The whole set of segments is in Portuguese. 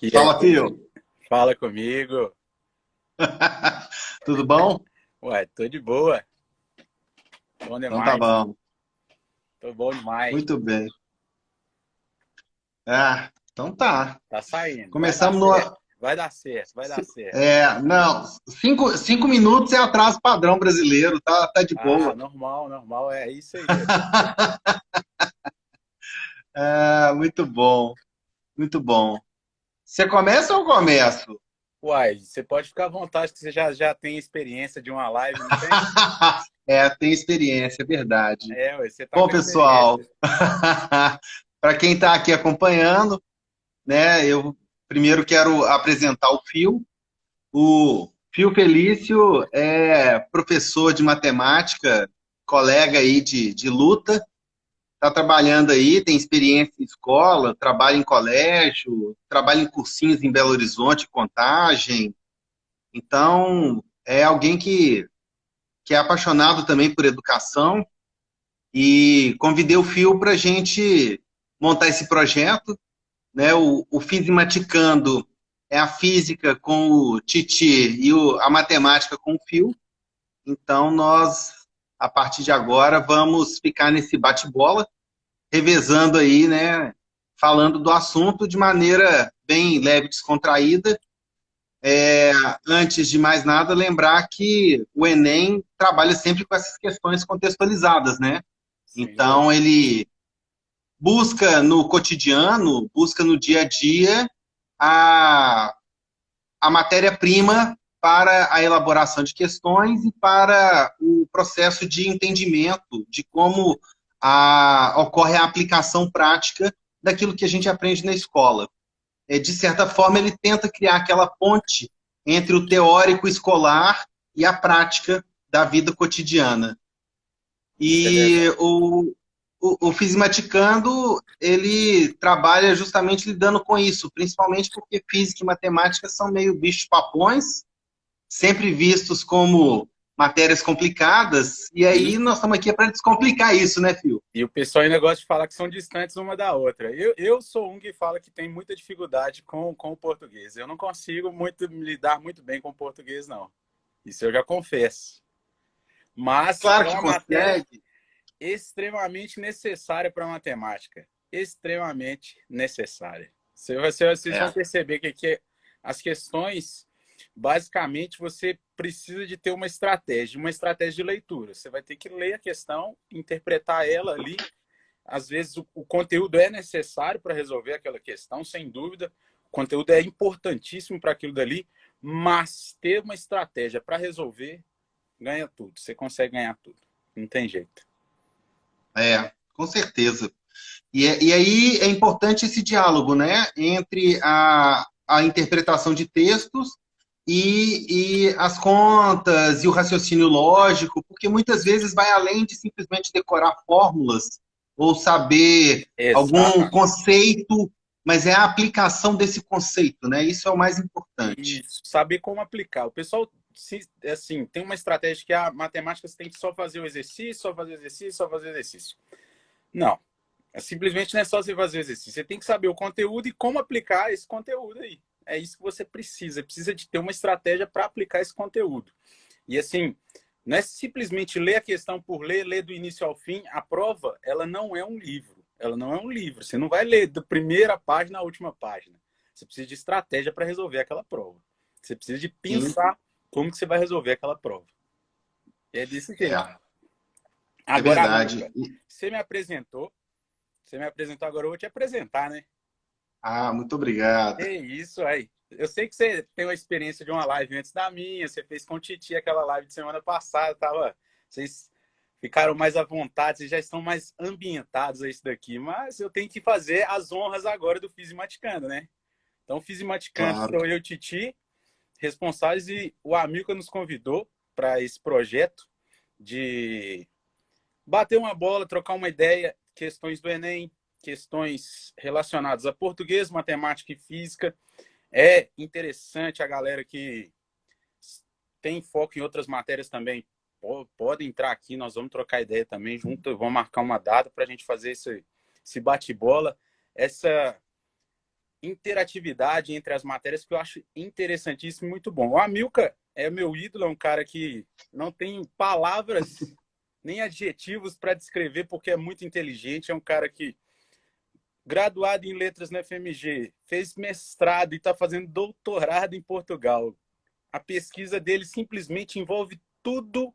E Fala, aí, filho. fala comigo. Tudo bom? Ué, tô de boa. Bom Então tá demais. bom. Tô bom demais. Muito bem. Então tá. Tá saindo. Vai dar Começamos certo. no. Vai dar certo, vai dar certo. Não, cinco minutos é atraso padrão brasileiro, tá de Ah, boa. normal, normal. É isso aí. Ué. Muito bom, muito bom. Você começa ou eu começo? Uai, você pode ficar à vontade que você já tem experiência de uma live, não tem? Tem experiência, é verdade. É, ué, você tá Bom, com pessoal, experiência. para quem está aqui acompanhando, né, eu primeiro quero apresentar o Fio. O Fio Felício é professor de matemática, colega aí de luta, está trabalhando aí, tem experiência em escola, trabalha em colégio, trabalha em cursinhos em Belo Horizonte, Contagem. Então, é alguém que é apaixonado também por educação e convidei o Fio para a gente montar esse projeto, né? O Fisimaticando é a física com o Titi e a matemática com o Fio. Então, nós, a partir de agora, vamos ficar nesse bate-bola, revezando aí, né? Falando do assunto de maneira bem leve, descontraída. Antes de mais nada, lembrar que o Enem trabalha sempre com essas questões contextualizadas, né? Sem Então, dúvida. ele busca no cotidiano, busca no dia a dia a, a matéria-prima para a elaboração de questões e para o processo de entendimento de como ocorre a aplicação prática daquilo que a gente aprende na escola. De certa forma, ele tenta criar aquela ponte entre o teórico escolar e a prática da vida cotidiana. Isso é E verdade. o Fisimaticando, ele trabalha justamente lidando com isso, principalmente porque física e matemática são meio bichos papões, sempre vistos como matérias complicadas, e E, aí nós estamos aqui para descomplicar isso, né, Fio? e o pessoal ainda gosta de falar que são distantes uma da outra. Eu sou um que fala que tem muita dificuldade com o português. Eu não consigo muito lidar muito bem com o português, não. Isso eu já confesso. Mas Claro é que uma matéria consegue. extremamente necessária para a matemática. Extremamente necessária. Vocês vão É, perceber que as questões, basicamente, você precisa de ter uma estratégia de leitura. Você vai ter que ler a questão, interpretar ela ali. Às vezes, o conteúdo é necessário para resolver aquela questão, sem dúvida. O conteúdo é importantíssimo para aquilo dali, mas ter uma estratégia para resolver, ganha tudo. Você consegue ganhar tudo. Não tem jeito. com certeza. E aí é importante esse diálogo, né, entre a interpretação de textos e as contas e o raciocínio lógico, porque muitas vezes vai além de simplesmente decorar fórmulas ou saber algum Exatamente. conceito, mas é a aplicação desse conceito, né? Isso é o mais importante. E saber como aplicar. O pessoal, assim, tem uma estratégia que a matemática você tem que só fazer o exercício, só fazer o exercício, só fazer o exercício. Não. Simplesmente não é só você fazer o exercício. Você tem que saber o conteúdo e como aplicar esse conteúdo aí. É isso que você precisa. Precisa de ter uma estratégia para aplicar esse conteúdo. E assim, não é simplesmente ler a questão por ler, ler do início ao fim. A prova, ela não é um livro. Ela não é um livro. Você não vai ler da primeira página à última página. Você precisa de estratégia para resolver aquela prova. Você precisa de Sim, pensar como que você vai resolver aquela prova. E é desse jeito. é, é Agora, verdade. Amilcar, você me apresentou. Você me apresentou agora, eu vou te apresentar, né? Muito obrigado. É isso aí. Eu sei que você tem uma experiência de uma live antes da minha, você fez com o Titi aquela live de semana passada, tava, vocês ficaram mais à vontade, vocês já estão mais ambientados a isso daqui, mas eu tenho que fazer as honras agora do Fisimaticando, né? Então, Fisimaticando, Claro. sou eu, Titi, responsáveis, e o Amilcar nos convidou para esse projeto de bater uma bola, trocar uma ideia, questões do Enem, questões relacionadas a português, matemática e física. É interessante a galera que tem foco em outras matérias também. Pode entrar aqui, nós vamos trocar ideia também junto, vamos marcar uma data para a gente fazer esse bate-bola. Essa interatividade entre as matérias que eu acho interessantíssimo e muito bom. O Amilcar é meu ídolo, é um cara que não tem palavras nem adjetivos para descrever porque é muito inteligente, é um cara que graduado em letras na FMG, fez mestrado e está fazendo doutorado em Portugal. A pesquisa dele simplesmente envolve tudo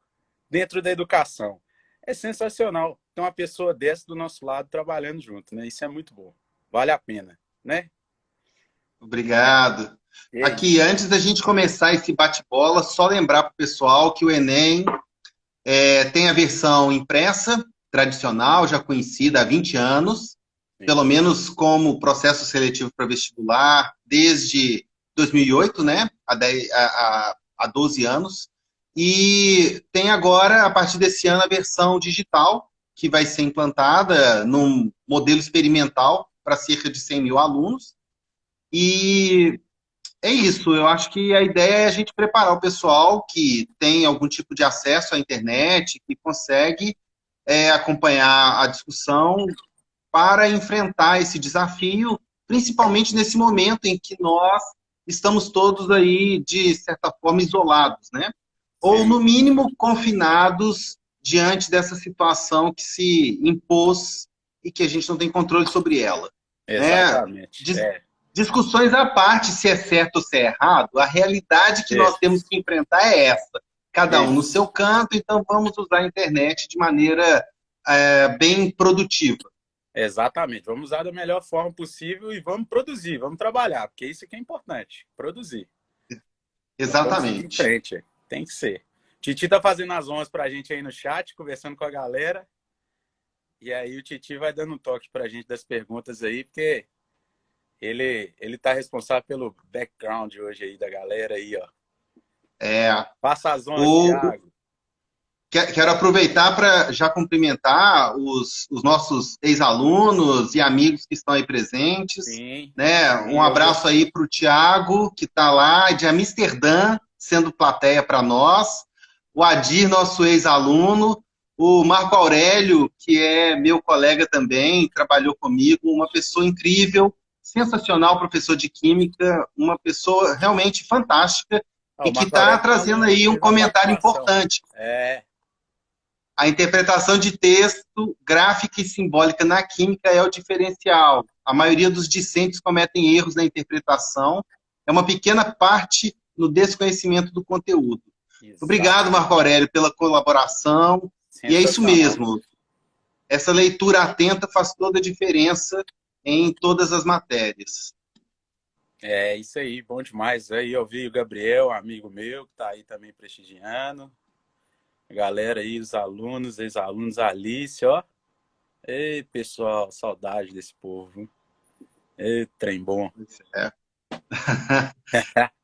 dentro da educação. É sensacional ter uma pessoa dessa do nosso lado trabalhando junto, né? Isso é muito bom. Vale a pena, né? Obrigado. É Aqui, isso. antes da gente começar esse bate-bola, só lembrar para o pessoal que o Enem tem a versão impressa, tradicional, já conhecida há 20 anos, pelo Isso. menos como processo seletivo para vestibular, desde 2008, né? Há 12 anos. E tem agora, a partir desse ano, a versão digital, que vai ser implantada num modelo experimental para cerca de 100 mil alunos. E é isso, eu acho que a ideia é a gente preparar o pessoal que tem algum tipo de acesso à internet, que consegue acompanhar a discussão para enfrentar esse desafio, principalmente nesse momento em que nós estamos todos aí, de certa forma, isolados, né? Ou, Sim, no mínimo, confinados diante dessa situação que se impôs e que a gente não tem controle sobre ela, né? exatamente. É, Discussões à parte, se é certo ou se é errado, a realidade que nós temos isso. que enfrentar é essa. Cada um no seu Isso. canto, então vamos usar a internet de maneira bem produtiva. Exatamente. Vamos usar da melhor forma possível e vamos produzir, vamos trabalhar, porque isso que é importante, produzir. Vamos seguir em Exatamente. frente. Tem que ser. Titi tá fazendo as honras pra gente aí no chat, conversando com a galera. E aí o Titi vai dando um toque pra gente das perguntas aí, porque ele tá responsável pelo background hoje aí da galera aí, ó. É, Passa as honras, o, Thiago. Quero aproveitar para já cumprimentar os nossos ex-alunos e amigos que estão aí presentes, Sim, né? sim, Um abraço aí para o Tiago, que está lá de Amsterdã, sendo plateia para nós, o Adir, nosso ex-aluno, o Marco Aurélio, que é meu colega também, trabalhou comigo, uma pessoa incrível, sensacional, professor de Química, uma pessoa realmente fantástica ó, e o que Marco está Aurélio trazendo aí um fez a comentário participação. importante. É, A interpretação de texto, gráfica e simbólica na química é o diferencial. A maioria dos discentes cometem erros na interpretação. É uma pequena parte no desconhecimento do conteúdo. Obrigado, exatamente. Marco Aurélio, pela colaboração. E é isso Sensacional. mesmo. Essa leitura atenta faz toda a diferença em todas as matérias. É isso aí, bom demais. Aí eu vi o Gabriel, amigo meu, que tá aí também prestigiando. A galera aí, os alunos, ex-alunos, Alice, ó. Ei, pessoal, saudade desse povo. Ei, trem bom. É.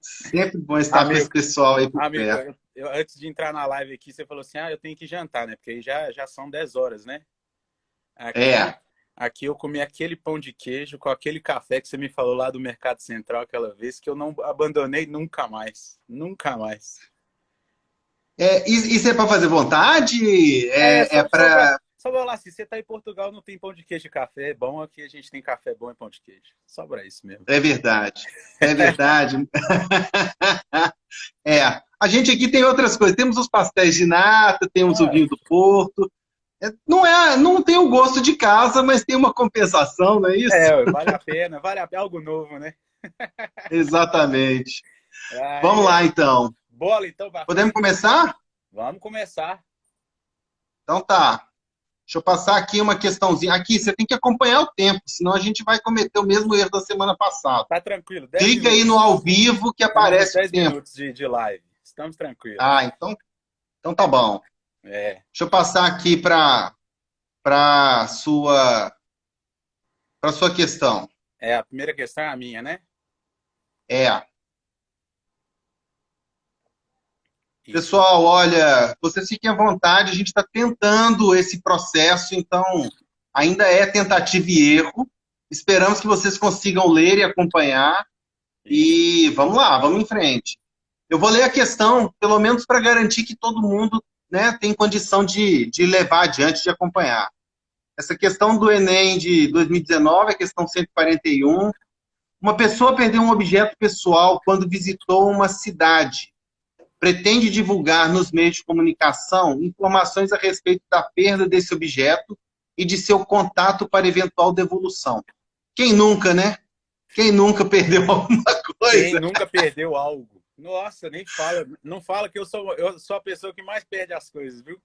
Sempre bom estar com esse Amigo, pessoal aí por amigo, perto. antes de entrar na live aqui, você falou assim: ah, eu tenho que jantar, né? Porque aí já são 10 horas, né? Aqui, É, aqui eu comi aquele pão de queijo com aquele café que você me falou lá do Mercado Central aquela vez, que eu não abandonei nunca mais. Nunca mais. isso é para fazer vontade? É, É para. só pra falar assim: você tá em Portugal, não tem pão de queijo e café, é bom. Aqui a gente tem café bom e pão de queijo. Só pra isso mesmo. É verdade. É verdade. É. A gente aqui tem outras coisas. Temos os pastéis de nata, temos o Ah, vinho do Porto. Não tem o gosto de casa, mas tem uma compensação, não é isso? vale a pena, vale a pena, algo novo, né? Exatamente. Vamos Aí, lá, então. bola então pra Podemos frente? começar? Vamos começar. Então tá. Deixa eu passar aqui uma questãozinha. Aqui, você tem que acompanhar o tempo, senão a gente vai cometer o mesmo erro da semana passada. Tá tranquilo, 10 Clica aí no minutos. ao vivo que Estamos nos aparece o 10 tempo. minutos de live. Estamos tranquilos. Ah, então tá bom. É, Deixa eu passar aqui para sua questão. a primeira questão é a minha, né? É, Isso. pessoal, olha, vocês fiquem à vontade, a gente está tentando esse processo, então ainda é tentativa e erro. Esperamos que vocês consigam ler e acompanhar. Isso. E vamos lá, vamos em frente. Eu vou ler a questão, pelo menos para garantir que todo mundo, né, tem condição de levar adiante, de acompanhar. Essa questão do Enem de 2019, a questão 141, Uma pessoa perdeu um objeto pessoal quando visitou uma cidade. Pretende divulgar nos meios de comunicação informações a respeito da perda desse objeto e de seu contato para eventual devolução. Quem nunca, né? Quem nunca perdeu alguma Quem coisa? nunca perdeu algo? Nossa, nem fala. Não fala que eu sou a pessoa que mais perde as coisas, viu?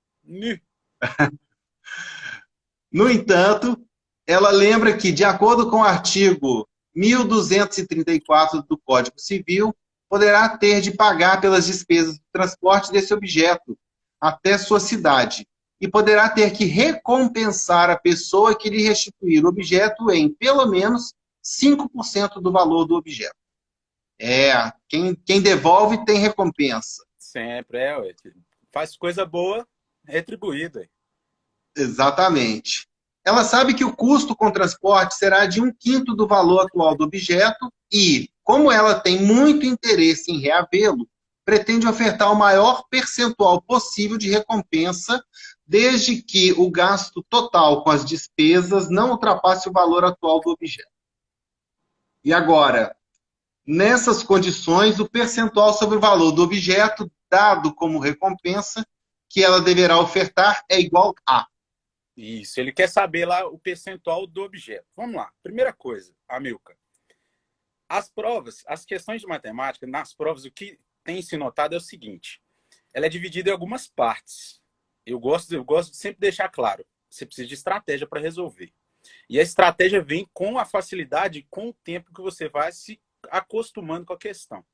No entanto, ela lembra que, de acordo com o artigo 1234 do Código Civil, poderá ter de pagar pelas despesas de transporte desse objeto até sua cidade e poderá ter que recompensar a pessoa que lhe restituir o objeto em, pelo menos, 5% do valor do objeto. Quem devolve tem recompensa. Sempre, ué. Faz coisa boa, retribuída. Exatamente. Ela sabe que o custo com transporte será de 1/5 do valor atual do objeto e, como ela tem muito interesse em reavê-lo, pretende ofertar o maior percentual possível de recompensa, desde que o gasto total com as despesas não ultrapasse o valor atual do objeto. E agora, nessas condições, o percentual sobre o valor do objeto dado como recompensa que ela deverá ofertar é igual a. Isso, ele quer saber lá o percentual do objeto. Vamos lá. Primeira coisa, Amilcar. As provas, as questões de matemática, nas provas, o que tem se notado é o seguinte: ela é dividida em algumas partes. Eu gosto de sempre deixar claro, você precisa de estratégia para resolver. E a estratégia vem com a facilidade, com o tempo que você vai se acostumando com a questão.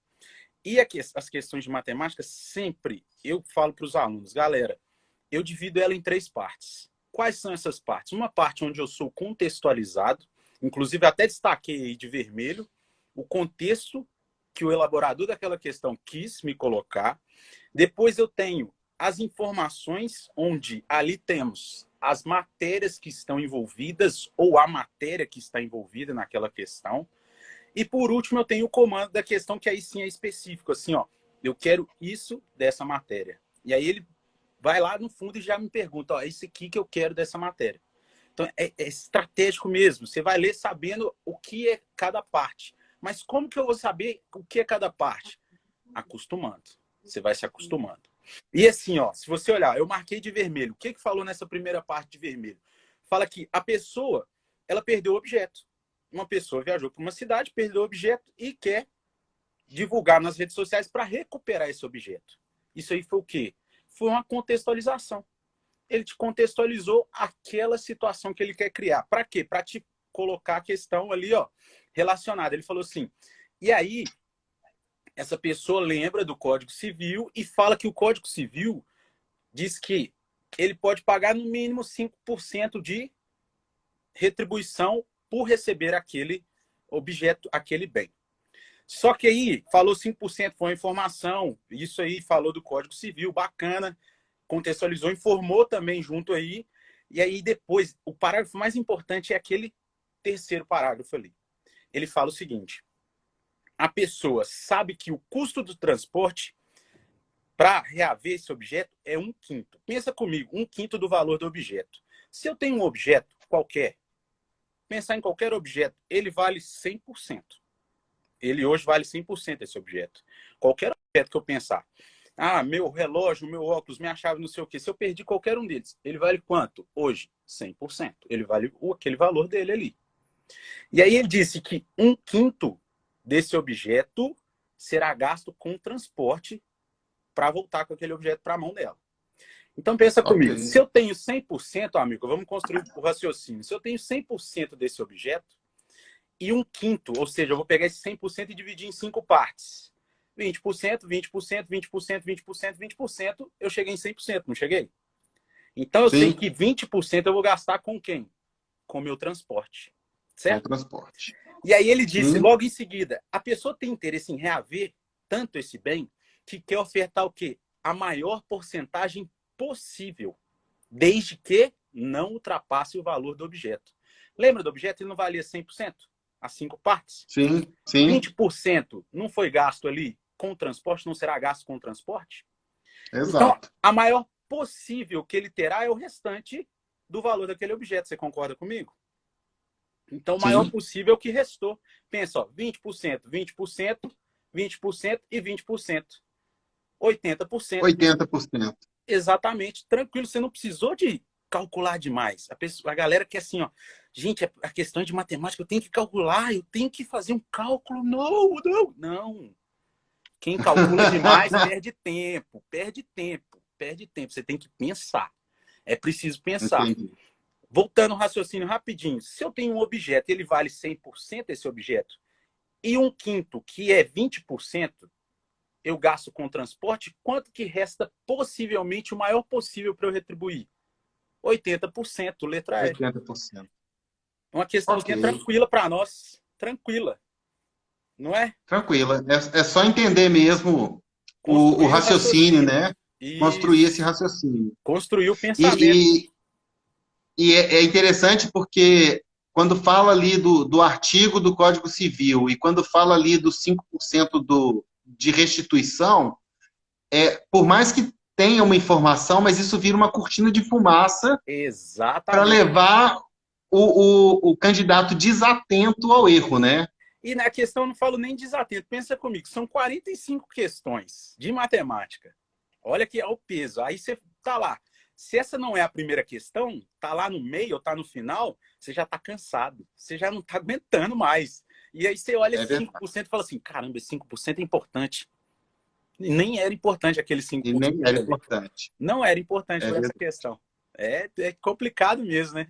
E as questões de matemática, sempre eu falo para os alunos, galera, eu divido ela em 3 partes. Quais são essas partes? Uma parte onde eu sou contextualizado, inclusive até destaquei aí de vermelho, o contexto que o elaborador daquela questão quis me colocar. Depois eu tenho as informações, onde ali temos as matérias que estão envolvidas ou a matéria que está envolvida naquela questão. E por último eu tenho o comando da questão, que aí sim é específico, assim, ó, eu quero isso dessa matéria. E aí ele vai lá no fundo e já me pergunta, ó, é isso aqui que eu quero dessa matéria. Então é estratégico mesmo, você vai ler sabendo o que é cada parte. Mas como que eu vou saber o que é cada parte? Acostumando. Você vai se acostumando. E assim, ó, se você olhar, eu marquei de vermelho. O que falou nessa primeira parte de vermelho? Fala que a pessoa, ela perdeu o objeto. Uma pessoa viajou para uma cidade, perdeu o objeto e quer divulgar nas redes sociais para recuperar esse objeto. Isso aí foi o quê? Foi uma contextualização. Ele te contextualizou aquela situação que ele quer criar. Para quê? Para te colocar a questão ali, ó, relacionada. Ele falou assim, e aí essa pessoa lembra do Código Civil e fala que o Código Civil diz que ele pode pagar no mínimo 5% de retribuição por receber aquele objeto, aquele bem. Só que aí falou 5%, foi uma informação, isso aí falou do Código Civil, bacana, contextualizou, informou também junto aí, e aí depois, o parágrafo mais importante é aquele terceiro parágrafo ali. Ele fala o seguinte: a pessoa sabe que o custo do transporte para reaver esse objeto é 1/5. Pensa comigo, 1/5 do valor do objeto. Se eu tenho um objeto qualquer, pensar em qualquer objeto, ele vale 100%. Ele hoje vale 100% esse objeto. Qualquer objeto que eu pensar, meu relógio, meu óculos, minha chave, não sei o quê, se eu perdi qualquer um deles, ele vale quanto? Hoje, 100%. Ele vale aquele valor dele ali. E aí ele disse que 1/5 desse objeto será gasto com transporte para voltar com aquele objeto para a mão dela. Então pensa comigo, Ok. se eu tenho 100%, amigo, vamos construir o raciocínio. Se eu tenho 100% desse objeto e 1/5, ou seja, eu vou pegar esse 100% e dividir em 5 partes. 20%, 20%, 20%, 20%, 20%, eu cheguei em 100%, não cheguei? Então eu sei Sim, que 20% eu vou gastar com quem? Com o meu transporte, com o certo? transporte. E aí ele disse, Sim, logo em seguida, a pessoa tem interesse em reaver tanto esse bem que quer ofertar o quê? A maior porcentagem possível, desde que não ultrapasse o valor do objeto. Lembra do objeto? Ele não valia 100%? As 5 partes? sim, sim, 20% não foi gasto ali com o transporte, não será gasto com o transporte? Então, exato. a maior possível que ele terá é o restante do valor daquele objeto. Você concorda comigo? Então, o maior Sim, possível é o que restou. Pensa, ó, 20%, 20%, 20% e 20%. 80%. 80%. Exatamente, tranquilo. Você não precisou de calcular demais. A galera que é assim, ó, gente, a questão de matemática, eu tenho que calcular, eu tenho que fazer um cálculo. Não, não, não. Quem calcula demais perde tempo, perde tempo, perde tempo. Você tem que pensar. É preciso pensar. Entendi. Voltando ao raciocínio rapidinho. Se eu tenho um objeto, ele vale 100% esse objeto, e um quinto, que é 20%, eu gasto com transporte, quanto que resta possivelmente o maior possível para eu retribuir? 80%, letra E. 80%. Uma Ok. questãozinha tranquila para nós. Tranquila, não é? Tranquila. É só entender mesmo o Construir o raciocínio, raciocínio. né? Construir esse Isso. raciocínio. Construir o pensamento. E, é interessante porque quando fala ali do artigo do Código Civil e quando fala ali dos 5% de restituição, por mais que tenha uma informação, mas isso vira uma cortina de fumaça para Exatamente. levar o candidato desatento ao erro, né? E na questão, eu não falo nem desatento. Pensa comigo, são 45 questões de matemática. Olha que é o peso. Aí você tá lá. Se essa não é a primeira questão, tá lá no meio ou tá no final, você já tá cansado. Você já não tá aguentando mais. E aí você olha É esse verdade. 5% e fala assim, caramba, esse 5% é importante. E nem era importante aquele E 5% nem era ali. importante. Não era importante É para essa verdade. questão. É complicado mesmo, né?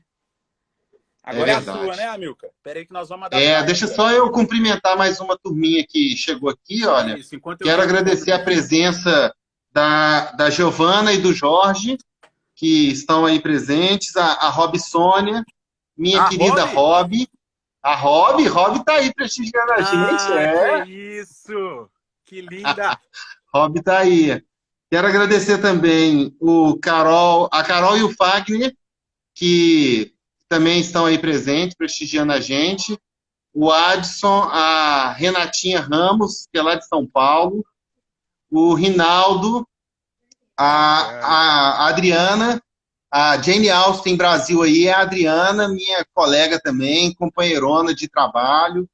É Agora é a sua, né, verdade. Amilcar? Peraí que nós vamos adaptar Deixa essa. só eu cumprimentar mais uma turminha que chegou aqui, olha. Isso, enquanto eu Quero chamo o agradecer a Rodrigo. presença da Giovana e do Jorge, que estão aí presentes, a Rob Sônia, minha Ah, querida Rob? Rob. A Rob tá aí prestigiando a gente, Ah, que isso! Que linda! Rob tá aí. Quero agradecer também a Carol e o Fagner, que também estão aí presentes, prestigiando a gente. O Adson, a Renatinha Ramos, que é lá de São Paulo, o Rinaldo, Bacana. a Adriana, a Jane Austen Brasil aí é a Adriana, minha colega também, companheirona de trabalho.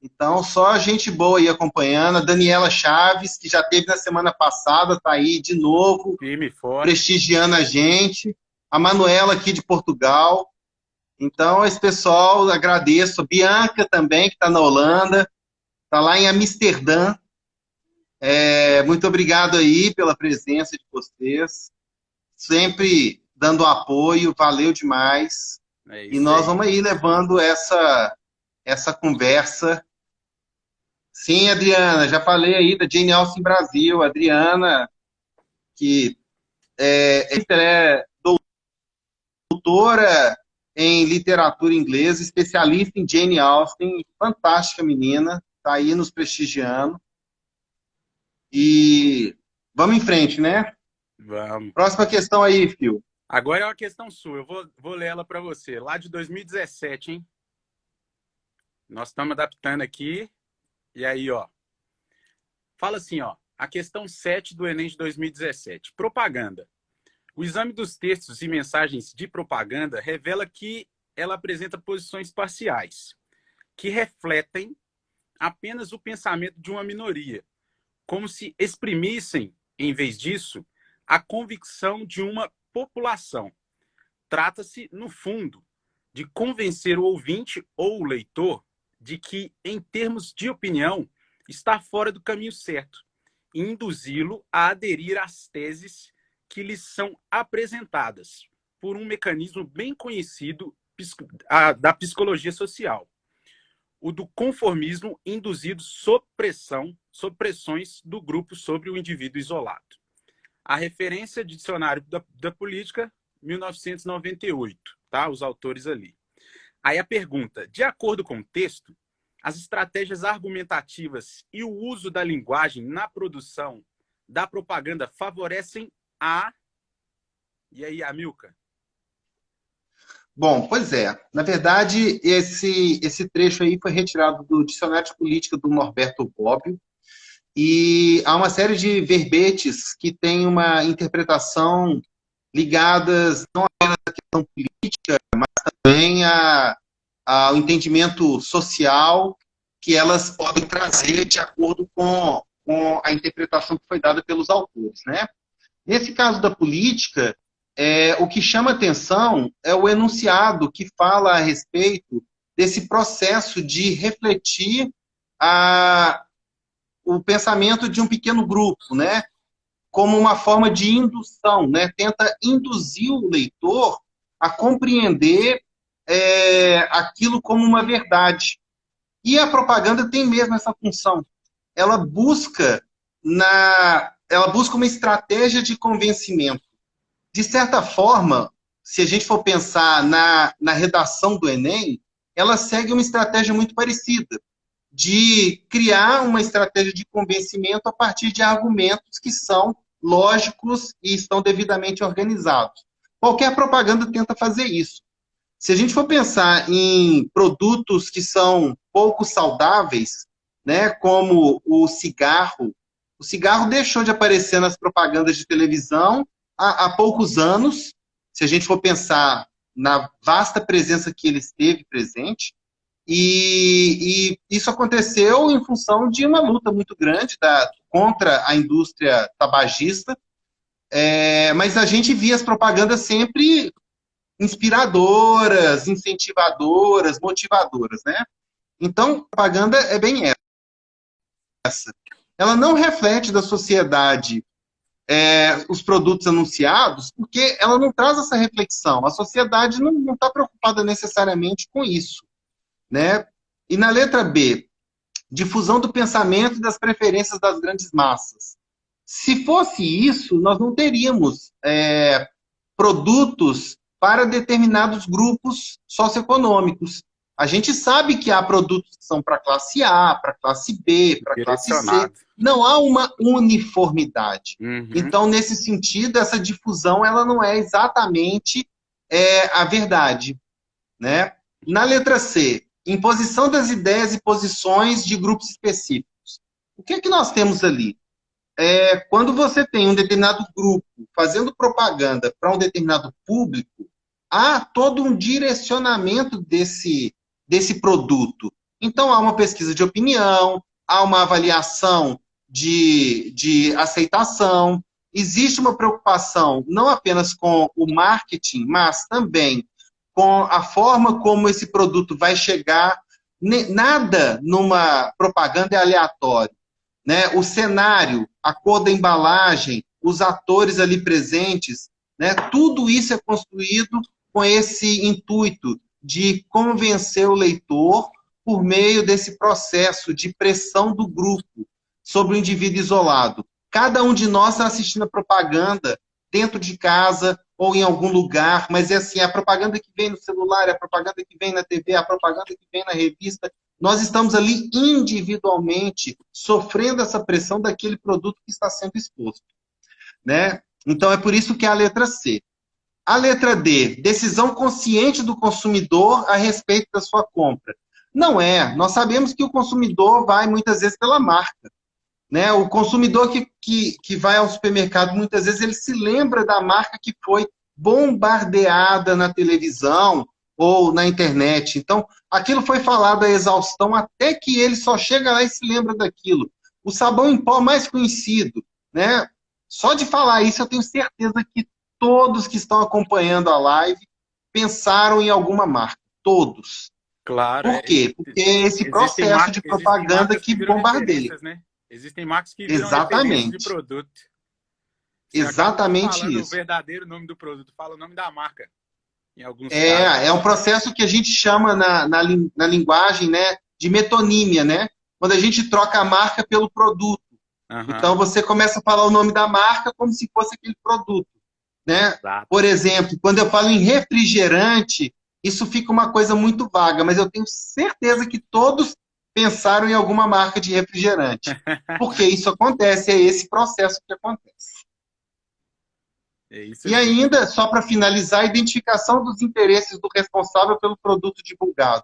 Então, só gente boa aí acompanhando. A Daniela Chaves, que já teve na semana passada, está aí de novo, Firme e forte. prestigiando a gente. A Manuela aqui de Portugal. Então, esse pessoal, agradeço. A Bianca também, que está na Holanda, está lá em Amsterdã. Muito obrigado aí pela presença de vocês. Sempre dando apoio, valeu demais. É E isso nós aí. vamos aí levando essa conversa. Sim, Adriana, já falei aí da Jane Austen Brasil. Adriana, que é doutora em literatura inglesa, especialista em Jane Austen, fantástica menina, está aí nos prestigiando. E vamos em frente, né? Vamos. Próxima questão aí, Fio. Agora é uma questão sua. Eu vou ler ela para você. Lá de 2017, hein? Nós estamos adaptando aqui. E aí, ó. Fala assim, ó. A questão 7 do Enem de 2017. Propaganda. O exame dos textos e mensagens de propaganda revela que ela apresenta posições parciais, que refletem apenas o pensamento de uma minoria, como se exprimissem, em vez disso, a convicção de uma população. Trata-se, no fundo, de convencer o ouvinte ou o leitor de que, em termos de opinião, está fora do caminho certo e induzi-lo a aderir às teses que lhes são apresentadas por um mecanismo bem conhecido da psicologia social, o do conformismo induzido sob pressão, sob pressões do grupo sobre o indivíduo isolado. A referência de Dicionário da Política, 1998, tá? Os autores ali. Aí a pergunta, de acordo com o texto, as estratégias argumentativas e o uso da linguagem na produção da propaganda favorecem a... E aí, Amilcar? Bom, pois é. Na verdade, esse trecho aí foi retirado do Dicionário de Política do Norberto Bobbio, e há uma série de verbetes que têm uma interpretação ligadas não apenas à questão política, mas também ao entendimento social que elas podem trazer de acordo com a interpretação que foi dada pelos autores, né? Nesse caso da política, o que chama atenção é o enunciado que fala a respeito desse processo de refletir o pensamento de um pequeno grupo, né? Como uma forma de indução, né? Tenta induzir o leitor a compreender aquilo como uma verdade. E a propaganda tem mesmo essa função. Ela busca uma estratégia de convencimento. De certa forma, se a gente for pensar na redação do Enem, ela segue uma estratégia muito parecida, de criar uma estratégia de convencimento a partir de argumentos que são lógicos e estão devidamente organizados. Qualquer propaganda tenta fazer isso. Se a gente for pensar em produtos que são pouco saudáveis, né, como o cigarro deixou de aparecer nas propagandas de televisão há poucos anos, se a gente for pensar na vasta presença que ele esteve presente, e isso aconteceu em função de uma luta muito grande contra a indústria tabagista, mas a gente via as propagandas sempre inspiradoras, incentivadoras, motivadoras, né? Então, a propaganda é bem essa. Ela não reflete da sociedade os produtos anunciados, porque ela não traz essa reflexão. A sociedade não está preocupada necessariamente com isso, né? E na letra B, difusão do pensamento e das preferências das grandes massas. Se fosse isso, nós não teríamos produtos para determinados grupos socioeconômicos. A gente sabe que há produtos que são para classe A, para classe B, para classe C. Não há uma uniformidade. Uhum. Então, nesse sentido, essa difusão ela não é exatamente a verdade, né? Na letra C, imposição das ideias e posições de grupos específicos. O que é que nós temos ali? Quando você tem um determinado grupo fazendo propaganda para um determinado público, há todo um direcionamento desse produto. Então, há uma pesquisa de opinião, há uma avaliação de aceitação, existe uma preocupação não apenas com o marketing, mas também com a forma como esse produto vai chegar. Nada numa propaganda é aleatório, né? O cenário, a cor da embalagem, os atores ali presentes, né? Tudo isso é construído com esse intuito de convencer o leitor por meio desse processo de pressão do grupo sobre o indivíduo isolado. Cada um de nós está assistindo a propaganda dentro de casa ou em algum lugar, mas é assim, a propaganda que vem no celular, a propaganda que vem na TV, a propaganda que vem na revista, nós estamos ali individualmente sofrendo essa pressão daquele produto que está sendo exposto, né? Então é por isso que é a letra C. A letra D, decisão consciente do consumidor a respeito da sua compra. Não é. Nós sabemos que o consumidor vai muitas vezes pela marca, né? O consumidor que vai ao supermercado, muitas vezes ele se lembra da marca que foi bombardeada na televisão ou na internet. Então, aquilo foi falado a exaustão até que ele só chega lá e se lembra daquilo. O sabão em pó mais conhecido, né? Só de falar isso, eu tenho certeza que todos que estão acompanhando a live pensaram em alguma marca. Todos. Claro. Por quê? Porque é esse processo de propaganda que bombardeia. Né? Existem marcas que viram exatamente de produto. Você exatamente falando isso. O verdadeiro nome do produto, fala o nome da marca. Em alguns casos. É um processo que a gente chama na linguagem, né, de metonímia, né? Quando a gente troca a marca pelo produto. Uhum. Então você começa a falar o nome da marca como se fosse aquele produto, né? Exato. Por exemplo, quando eu falo em refrigerante, isso fica uma coisa muito vaga, mas eu tenho certeza que todos pensaram em alguma marca de refrigerante. Porque isso acontece, é esse processo que acontece. E ainda, só para finalizar, a identificação dos interesses do responsável pelo produto divulgado.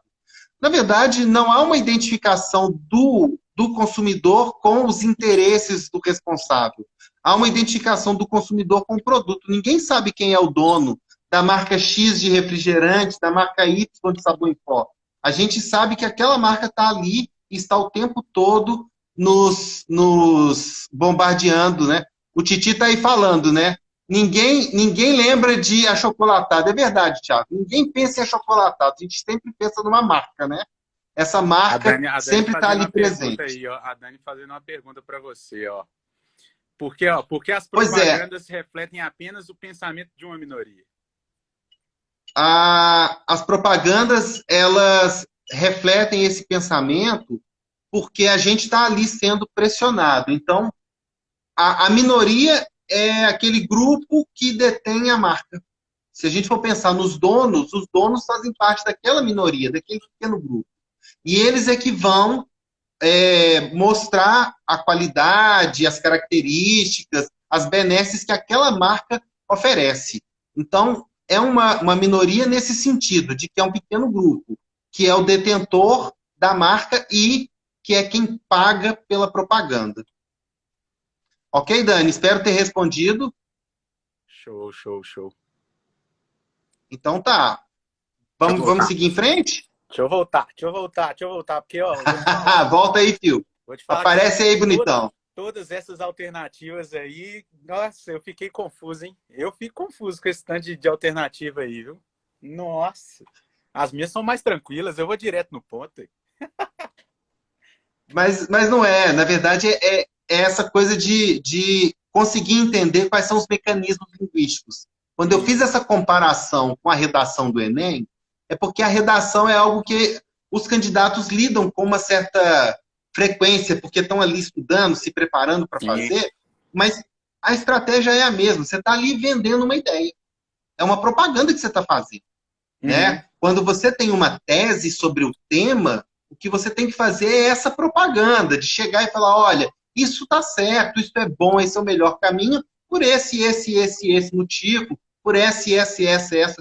Na verdade, não há uma identificação do consumidor com os interesses do responsável. Há uma identificação do consumidor com o produto. Ninguém sabe quem é o dono da marca X de refrigerante, da marca Y de sabão em pó. A gente sabe que aquela marca está ali e está o tempo todo nos bombardeando, né? O Titi está aí falando, né? Ninguém lembra de achocolatado. É verdade, Thiago. Ninguém pensa em achocolatado. A gente sempre pensa numa marca, né? Essa marca A Dani sempre está fazendo ali uma pergunta presente. aí, ó. A Dani fazendo uma pergunta para você, ó. Por que as Pois é, propagandas refletem apenas o pensamento de uma minoria? as propagandas, elas refletem esse pensamento porque a gente está ali sendo pressionado. Então, a minoria é aquele grupo que detém a marca. Se a gente for pensar nos donos, os donos fazem parte daquela minoria, daquele pequeno grupo. E eles é que vão mostrar a qualidade, as características, as benesses que aquela marca oferece. Então, é uma minoria nesse sentido, de que é um pequeno grupo, que é o detentor da marca e que é quem paga pela propaganda. Ok, Dani? Espero ter respondido. Show, show, show. Então tá. Deixa eu Vamos voltar. seguir em frente? Deixa eu voltar, porque, ó, eu vou te falar. Volta aí, Fio. Vou te falar que Aparece aí, bonitão. todas essas alternativas aí, nossa, eu fiquei confuso, hein? Eu fico confuso com esse tanto de alternativa aí, viu? Nossa. As minhas são mais tranquilas, eu vou direto no ponto. Mas não é. Na verdade, é essa coisa de conseguir entender quais são os mecanismos linguísticos. Quando eu fiz Isso. essa comparação com a redação do Enem, é porque a redação é algo que os candidatos lidam com uma certa frequência, porque estão ali estudando, se preparando para Sim. fazer, mas a estratégia é a mesma. Você está ali vendendo uma ideia. É uma propaganda que você está fazendo. Uhum. Né? Quando você tem uma tese sobre o tema, o que você tem que fazer é essa propaganda, de chegar e falar, olha, isso está certo, isso é bom, esse é o melhor caminho, por esse motivo, por essa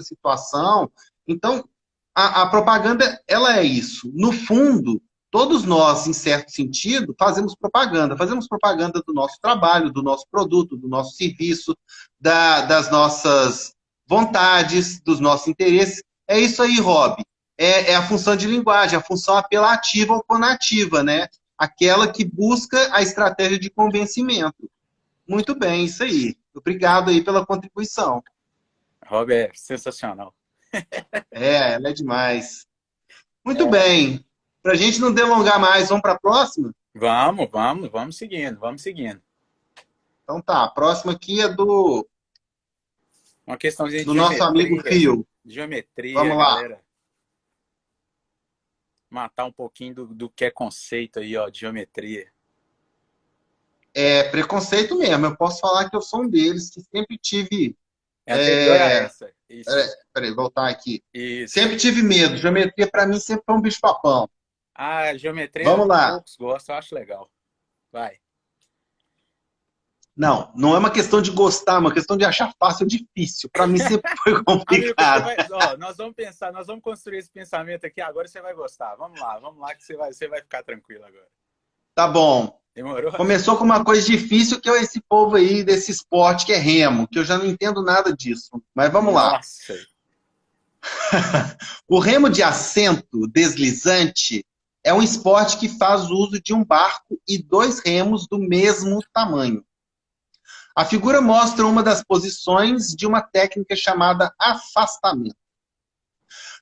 situação. Então, a propaganda, ela é isso. No fundo, todos nós, em certo sentido, fazemos propaganda. Fazemos propaganda do nosso trabalho, do nosso produto, do nosso serviço, das nossas vontades, dos nossos interesses. É isso aí, Rob. É a função de linguagem, a função apelativa ou conativa, né? Aquela que busca a estratégia de convencimento. Muito bem, isso aí. Obrigado aí pela contribuição. Rob é sensacional. Ela é demais. Muito É. bem. Para a gente não delongar mais, vamos para a próxima? Vamos seguindo, vamos seguindo. Então tá, a próxima aqui é Uma questãozinha de do nosso amigo geometria. Fio. Geometria, Vamos lá. galera. Matar um pouquinho do que é conceito aí, ó, de geometria. É preconceito mesmo. Eu posso falar que eu sou um deles, que sempre tive. É anterior a essa. Peraí, voltar aqui. Isso. Sempre tive medo. Geometria, para mim, sempre foi um bicho-papão. A geometria, Vamos lá. poucos gostam, eu acho legal. Vai. Não, não é uma questão de gostar, é uma questão de achar fácil ou difícil. Para mim sempre foi Amigo, você complicado. vai. Ó, nós vamos pensar, nós vamos construir esse pensamento aqui agora e você vai gostar. Vamos lá, que você vai ficar tranquilo agora. Tá bom. Demorou? Começou com uma coisa difícil, que é esse povo aí desse esporte que é remo, que eu já não entendo nada disso. Mas vamos lá. Nossa. O remo de assento deslizante é um esporte que faz uso de um barco e dois remos do mesmo tamanho. A figura mostra uma das posições de uma técnica chamada afastamento.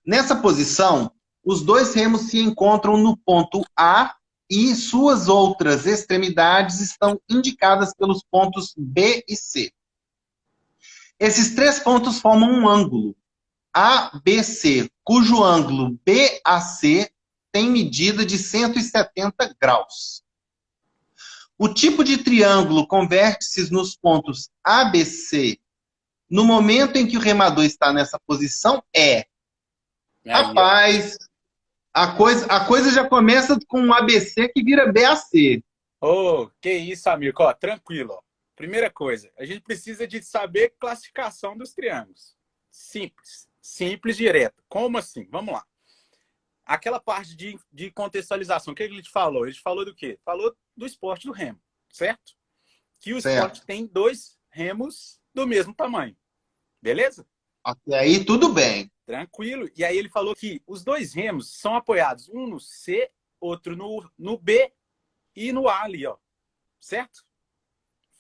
Nessa posição, os dois remos se encontram no ponto A e suas outras extremidades estão indicadas pelos pontos B e C. Esses três pontos formam um ângulo, ABC, cujo ângulo BAC tem medida de 170 graus. O tipo de triângulo com vértices nos pontos ABC, no momento em que o remador está nessa posição, é... Aí, ó. Rapaz, a coisa já começa com um ABC que vira BAC. Ô, que isso, amigo. Ó, tranquilo, ó. Primeira coisa, a gente precisa de saber classificação dos triângulos. Simples. Simples, direto. Como assim? Vamos lá. Aquela parte de contextualização, o que ele te falou? Ele te falou do quê? Falou do esporte do remo, certo? Que o esporte Certo. tem dois remos do mesmo tamanho. Beleza? Até aí tudo bem. Tranquilo. E aí ele falou que os dois remos são apoiados, um no C, outro no B e no A ali, ó. Certo?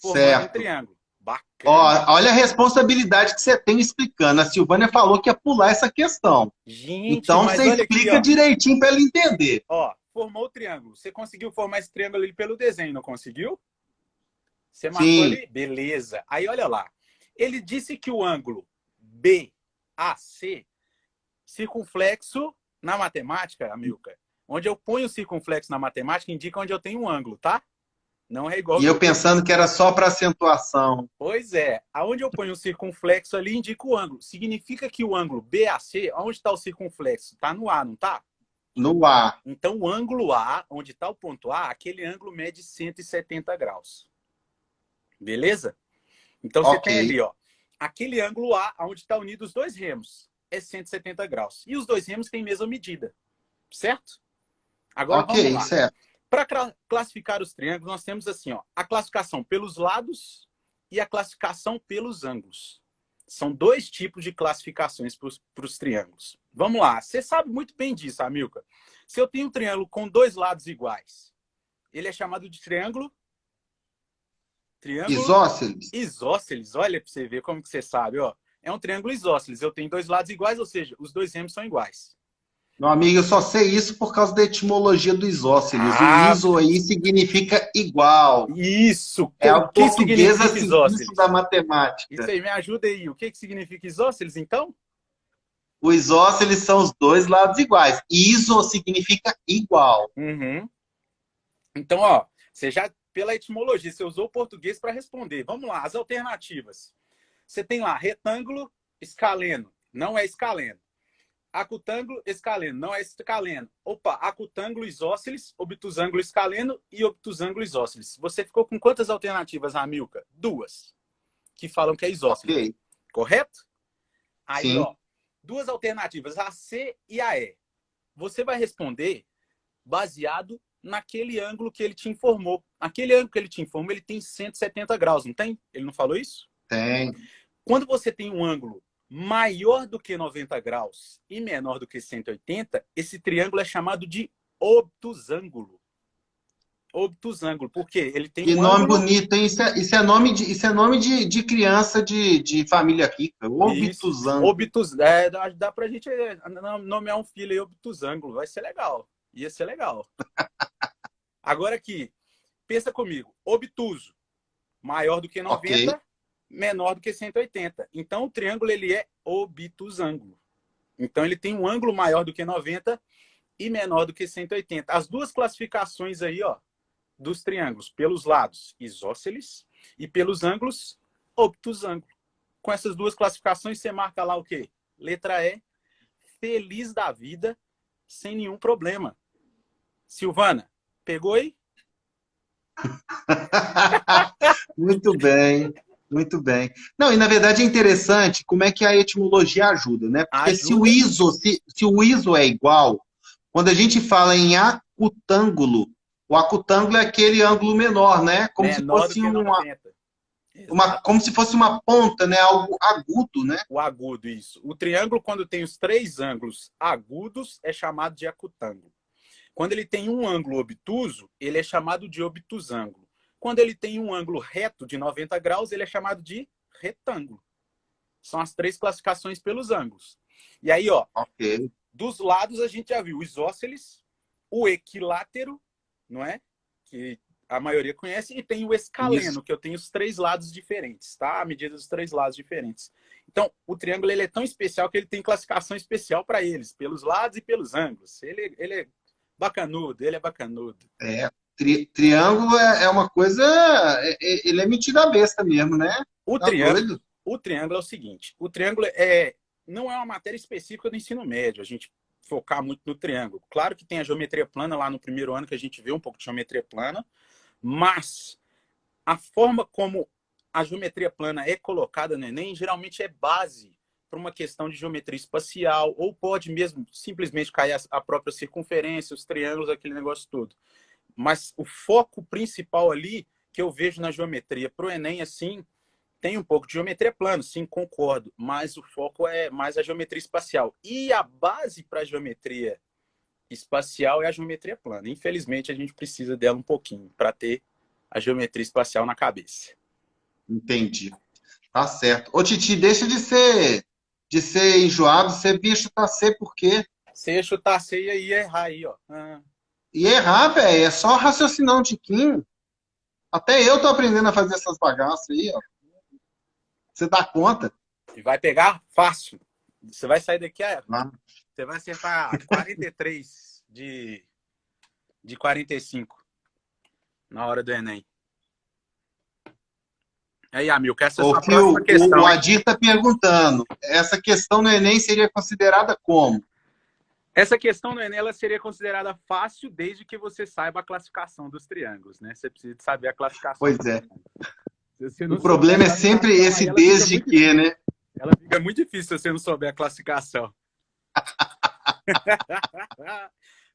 Formando um Certo. triângulo. Ó, Bacana. olha a responsabilidade que você tem explicando. A Silvânia falou que ia pular essa questão. Gente, Então mas você olha aqui, explica ó. direitinho para ela entender. Ó, formou o triângulo. Você conseguiu formar esse triângulo ali pelo desenho, não conseguiu? Você marcou Sim. ali? Beleza. Aí olha lá. Ele disse que o ângulo BAC, circunflexo na matemática, Amilcar, onde eu ponho o circunflexo na matemática, indica onde eu tenho um ângulo, tá? Não é igual E que eu eu ponho. pensando que era só para acentuação. Pois é. Aonde eu ponho o circunflexo ali, indica o ângulo. Significa que o ângulo BAC, onde está o circunflexo? Está no A, não tá? No ar. Então, o ângulo A, onde está o ponto A, aquele ângulo mede 170 graus. Beleza? Então, você Ok. tem ali, ó, aquele ângulo A, onde está unido os dois remos, é 170 graus. E os dois remos têm a mesma medida, certo? Agora, vamos Ok, lá. certo. Para classificar os triângulos, nós temos assim, ó, a classificação pelos lados e a classificação pelos ângulos. São dois tipos de classificações para os triângulos. Vamos lá. Você sabe muito bem disso, Amilcar. Se eu tenho um triângulo com dois lados iguais, ele é chamado de triângulo Isósceles? isósceles. Olha para você ver como que você sabe, ó. É um triângulo isósceles. Eu tenho dois lados iguais, ou seja, os dois remos são iguais. Meu amigo, eu só sei isso por causa da etimologia do isósceles. O Ah, iso aí significa igual. isso! É O o que português a significa serviço da isósceles? Isso matemática. aí, me ajuda aí. O que significa isósceles, então? Os isósceles são os dois lados iguais. Iso significa igual. Uhum. Então, ó, você já, pela etimologia, você usou o português para responder. Vamos lá, as alternativas. Você tem lá retângulo, escaleno. Não é escaleno. Acutângulo, escaleno. Não é escaleno. Opa, acutângulo, isósceles, obtusângulo, escaleno e obtusângulo, isósceles. Você ficou com quantas alternativas, Amilcar? Duas, que falam que é isósceles. Ok. Correto? Aí, Sim. ó, duas alternativas, a C e a E. Você vai responder baseado naquele ângulo que ele te informou. Aquele ângulo que ele te informou, ele tem 170 graus, não tem? Ele não falou isso? Tem. Quando você tem um ângulo maior do que 90 graus e menor do que 180, esse triângulo é chamado de obtusângulo. Obtusângulo, porque ele tem Que um nome ângulo... bonito, hein? Isso é nome de criança de família rica. Isso. Obtusângulo. Dá pra gente nomear um filho aí, obtusângulo. Vai ser legal. Ia ser legal. Agora aqui, pensa comigo. Obtuso, maior do que Ok. 90, menor do que 180. Então, o triângulo ele é obtusângulo. Então, ele tem um ângulo maior do que 90 e menor do que 180. As duas classificações aí, ó, dos triângulos, pelos lados, isósceles, e pelos ângulos, obtusângulo. Com essas duas classificações, você marca lá o quê? Letra E, feliz da vida, sem nenhum problema. Silvana, pegou aí? Muito bem, muito bem. Não, e na verdade é interessante como é que a etimologia ajuda, né? Porque Ajuda. se o iso é igual, quando a gente fala em acutângulo, o acutângulo é aquele ângulo menor, né? Como se Menor do fosse que 90. como Exato. se fosse uma ponta, né? Algo agudo, né? O agudo, isso. O triângulo, quando tem os três ângulos agudos, é chamado de acutângulo. Quando ele tem um ângulo obtuso, ele é chamado de obtusângulo. Quando ele tem um ângulo reto de 90 graus, ele é chamado de retângulo. São as três classificações pelos ângulos. E aí, ó, Ok. dos lados a gente já viu o isósceles, o equilátero, não é? Que a maioria conhece, e tem o Isso. escaleno, que eu tenho os três lados diferentes, tá? A medida dos três lados diferentes. Então, o triângulo ele é tão especial que ele tem classificação especial para eles, pelos lados e pelos ângulos. Ele é bacanudo, ele é bacanudo. É. Triângulo é uma coisa. Ele é metido à besta mesmo, né? O Tá triângulo, doido? o triângulo é o seguinte: o triângulo não é uma matéria específica do ensino médio, a gente focar muito no triângulo. Claro que tem a geometria plana lá no primeiro ano, que a gente vê um pouco de geometria plana, mas a forma como a geometria plana é colocada no Enem geralmente é base para uma questão de geometria espacial, ou pode mesmo simplesmente cair a própria circunferência, os triângulos, aquele negócio todo. Mas o foco principal ali, que eu vejo na geometria para o Enem, assim, Tem um pouco de geometria plana, sim, concordo, mas o foco é mais a geometria espacial. E a base para a geometria espacial é a geometria plana. Infelizmente, a gente precisa dela um pouquinho para ter a geometria espacial na cabeça. Entendi. Tá certo. Ô, Titi, deixa de ser enjoado, ser bicho tá C por quê? Você ia chutar C e ia errar aí, ó. E errar, velho, é só raciocinar um tiquinho. Até eu tô aprendendo a fazer essas bagaças aí, ó. Você dá conta? E vai pegar fácil. Você vai sair daqui, Ah, você vai acertar 43 de 45 na hora do Enem. Aí, Amilcar, essa é a ô, sua Fio, próxima questão, o hein? Adir tá perguntando, essa questão no Enem seria considerada como? Essa questão no Enem ela seria considerada fácil desde que você saiba a classificação dos triângulos, né? Você precisa saber a classificação. Pois é. Se você O não souber problema a é sempre classificação, esse aí desde que, né? ela fica muito difícil se você não souber a classificação.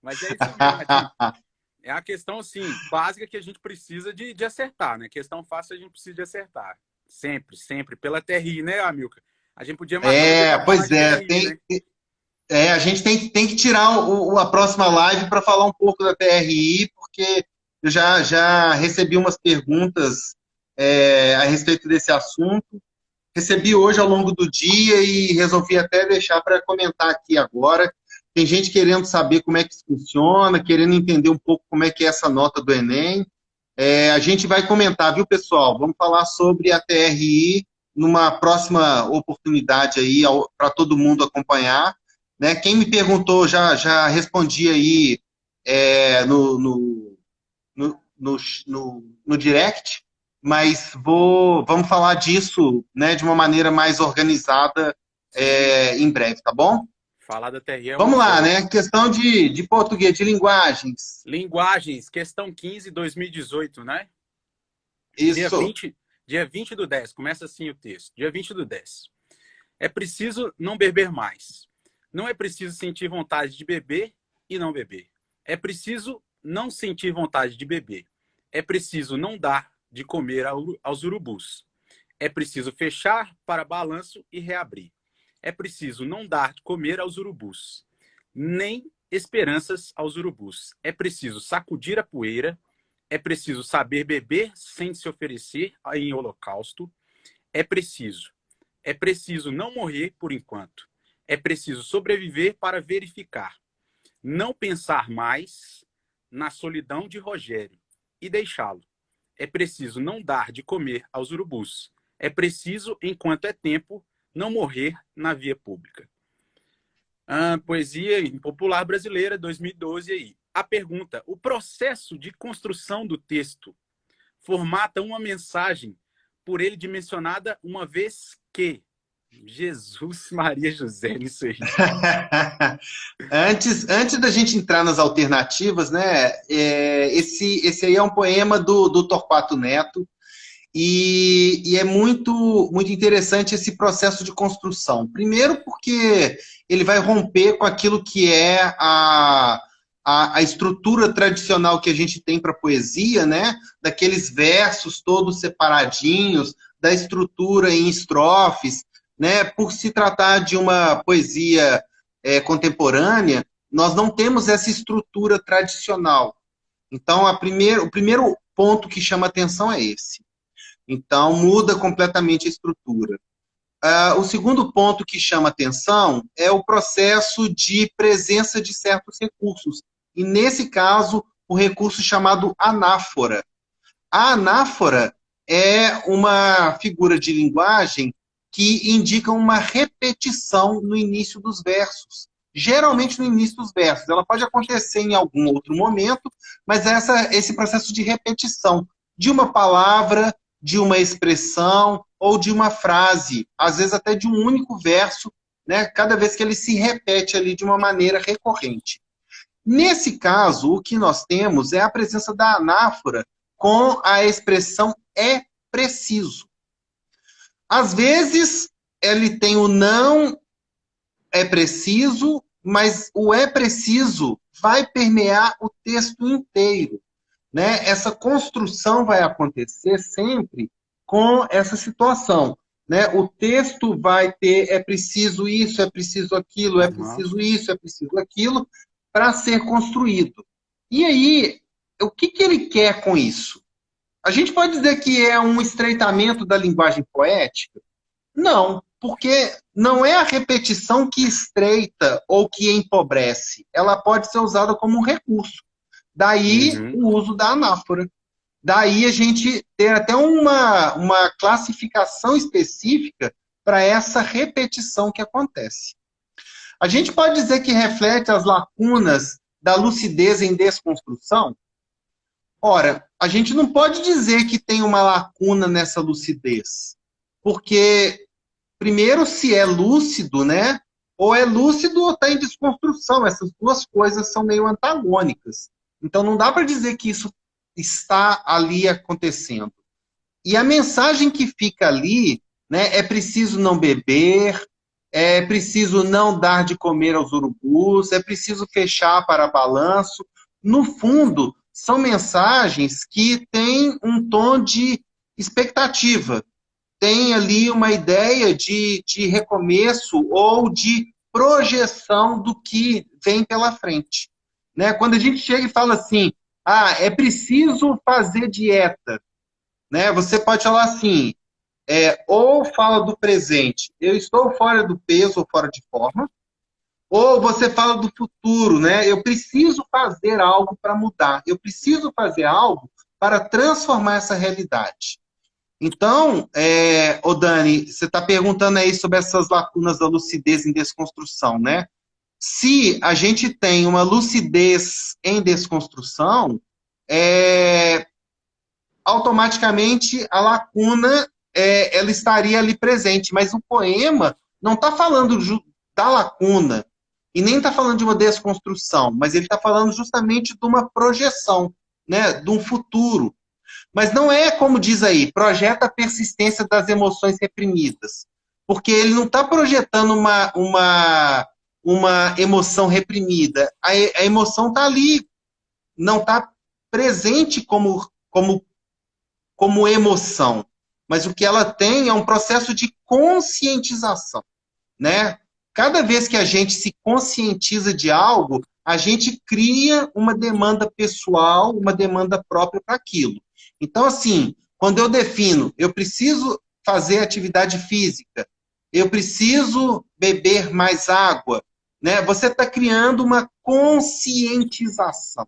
Mas é isso mesmo, Adir. É a questão, assim, básica que a gente precisa de acertar, né? Questão fácil a gente precisa de acertar. Sempre, sempre. Pela TRI, né, Amilcar? A gente podia marcar um dia para falar Pois de é, TRI, né? a gente tem que tirar a próxima live para falar um pouco da TRI, porque eu já recebi umas perguntas a respeito desse assunto. Recebi hoje ao longo do dia e resolvi até deixar para comentar aqui agora. Tem gente querendo saber como é que isso funciona, querendo entender um pouco como é que é essa nota do Enem. A gente vai comentar, viu, pessoal? Vamos falar sobre a TRI numa próxima oportunidade aí para todo mundo acompanhar. Né? Quem me perguntou, já respondi aí no direct, mas vamos falar disso, né, de uma maneira mais organizada Sim, em breve, tá bom? falar da TRI é uma Vamos lá, boa. né? Questão de português, de linguagens. Linguagens, questão 15, 2018, né? Dia Isso. 20, dia 20 do 10, começa assim o texto. Dia 20 do 10. É preciso não beber mais. Não é preciso sentir vontade de beber e não beber. É preciso não sentir vontade de beber. É preciso não dar de comer aos urubus. É preciso fechar para balanço e reabrir. É preciso não dar de comer aos urubus, nem esperanças aos urubus. É preciso sacudir a poeira. É preciso saber beber sem se oferecer em holocausto. É preciso. É preciso não morrer por enquanto. É preciso sobreviver para verificar. Não pensar mais na solidão de Rogério e deixá-lo. É preciso não dar de comer aos urubus. É preciso, enquanto é tempo, não morrer na via pública. Poesia popular brasileira, 2012 aí. A pergunta: o processo de construção do texto formata uma mensagem por ele dimensionada uma vez que Jesus Maria José, nisso aí. Antes da gente entrar nas alternativas, né? Esse aí é um poema do Torquato Neto e é muito interessante esse processo de construção. Primeiro porque ele vai romper com aquilo que é a estrutura tradicional que a gente tem para poesia, né? Daqueles versos todos separadinhos, da estrutura em estrofes, né? Por se tratar de uma poesia contemporânea, nós não temos essa estrutura tradicional. Então, o primeiro ponto que chama atenção é esse. Então, muda completamente a estrutura. O segundo ponto que chama atenção é o processo de presença de certos recursos. E, nesse caso, o recurso chamado anáfora. A anáfora é uma figura de linguagem que indica uma repetição no início dos versos. Geralmente no início dos versos. Ela pode acontecer em algum outro momento, mas esse processo de repetição de uma palavra, de uma expressão ou de uma frase, às vezes até de um único verso, né? Cada vez que ele se repete ali de uma maneira recorrente. Nesse caso, o que nós temos é a presença da anáfora com a expressão é preciso. Às vezes, ele tem o não é preciso, mas o é preciso vai permear o texto inteiro. Né? Essa construção vai acontecer sempre com essa situação, né? O texto vai ter, é preciso isso, é preciso aquilo, é Uhum. preciso isso, é preciso aquilo, para ser construído. E aí, o que que ele quer com isso? A gente pode dizer que é um estreitamento da linguagem poética? Não, porque não é a repetição que estreita ou que empobrece. Ela pode ser usada como um recurso. Daí Uhum. o uso da anáfora. Daí a gente ter até uma classificação específica para essa repetição que acontece. A gente pode dizer que reflete as lacunas da lucidez em desconstrução? Ora, a gente não pode dizer que tem uma lacuna nessa lucidez, porque, primeiro, se é lúcido, né? Ou é lúcido ou está em desconstrução. Essas duas coisas são meio antagônicas. Então, não dá para dizer que isso está ali acontecendo. E a mensagem que fica ali, né, é preciso não beber, é preciso não dar de comer aos urubus, é preciso fechar para balanço. No fundo, são mensagens que têm um tom de expectativa, tem ali uma ideia de recomeço ou de projeção do que vem pela frente. Né? Quando a gente chega e fala assim, é preciso fazer dieta, né? Você pode falar assim, ou fala do presente, eu estou fora do peso ou fora de forma, ou você fala do futuro, né? Eu preciso fazer algo para mudar, eu preciso fazer algo para transformar essa realidade. Então, ô Dani, você está perguntando aí sobre essas lacunas da lucidez em desconstrução, né? Se a gente tem uma lucidez em desconstrução, automaticamente a lacuna ela estaria ali presente, mas o poema não está falando da lacuna e nem está falando de uma desconstrução, mas ele está falando justamente de uma projeção, né, de um futuro. Mas não é como diz aí, projeta a persistência das emoções reprimidas, porque ele não está projetando uma emoção reprimida. A emoção está ali, não está presente como emoção, mas o que ela tem é um processo de conscientização, né? Cada vez que a gente se conscientiza de algo, a gente cria uma demanda pessoal, uma demanda própria para aquilo. Então, assim, quando eu defino, eu preciso fazer atividade física, eu preciso beber mais água, né? Você está criando uma conscientização.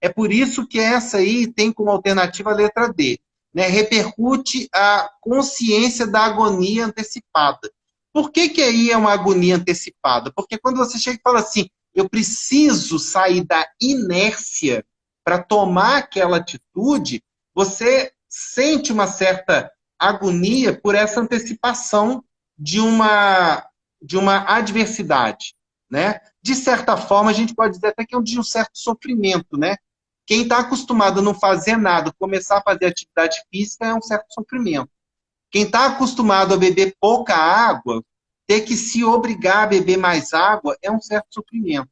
É por isso que essa aí tem como alternativa a letra D, né? Repercute a consciência da agonia antecipada. Por que que aí é uma agonia antecipada? Porque quando você chega e fala assim, eu preciso sair da inércia para tomar aquela atitude, você sente uma certa agonia por essa antecipação de uma adversidade, né? De certa forma, a gente pode dizer até que é de um certo sofrimento, né? Quem está acostumado a não fazer nada, começar a fazer atividade física é um certo sofrimento. Quem está acostumado a beber pouca água, ter que se obrigar a beber mais água é um certo sofrimento.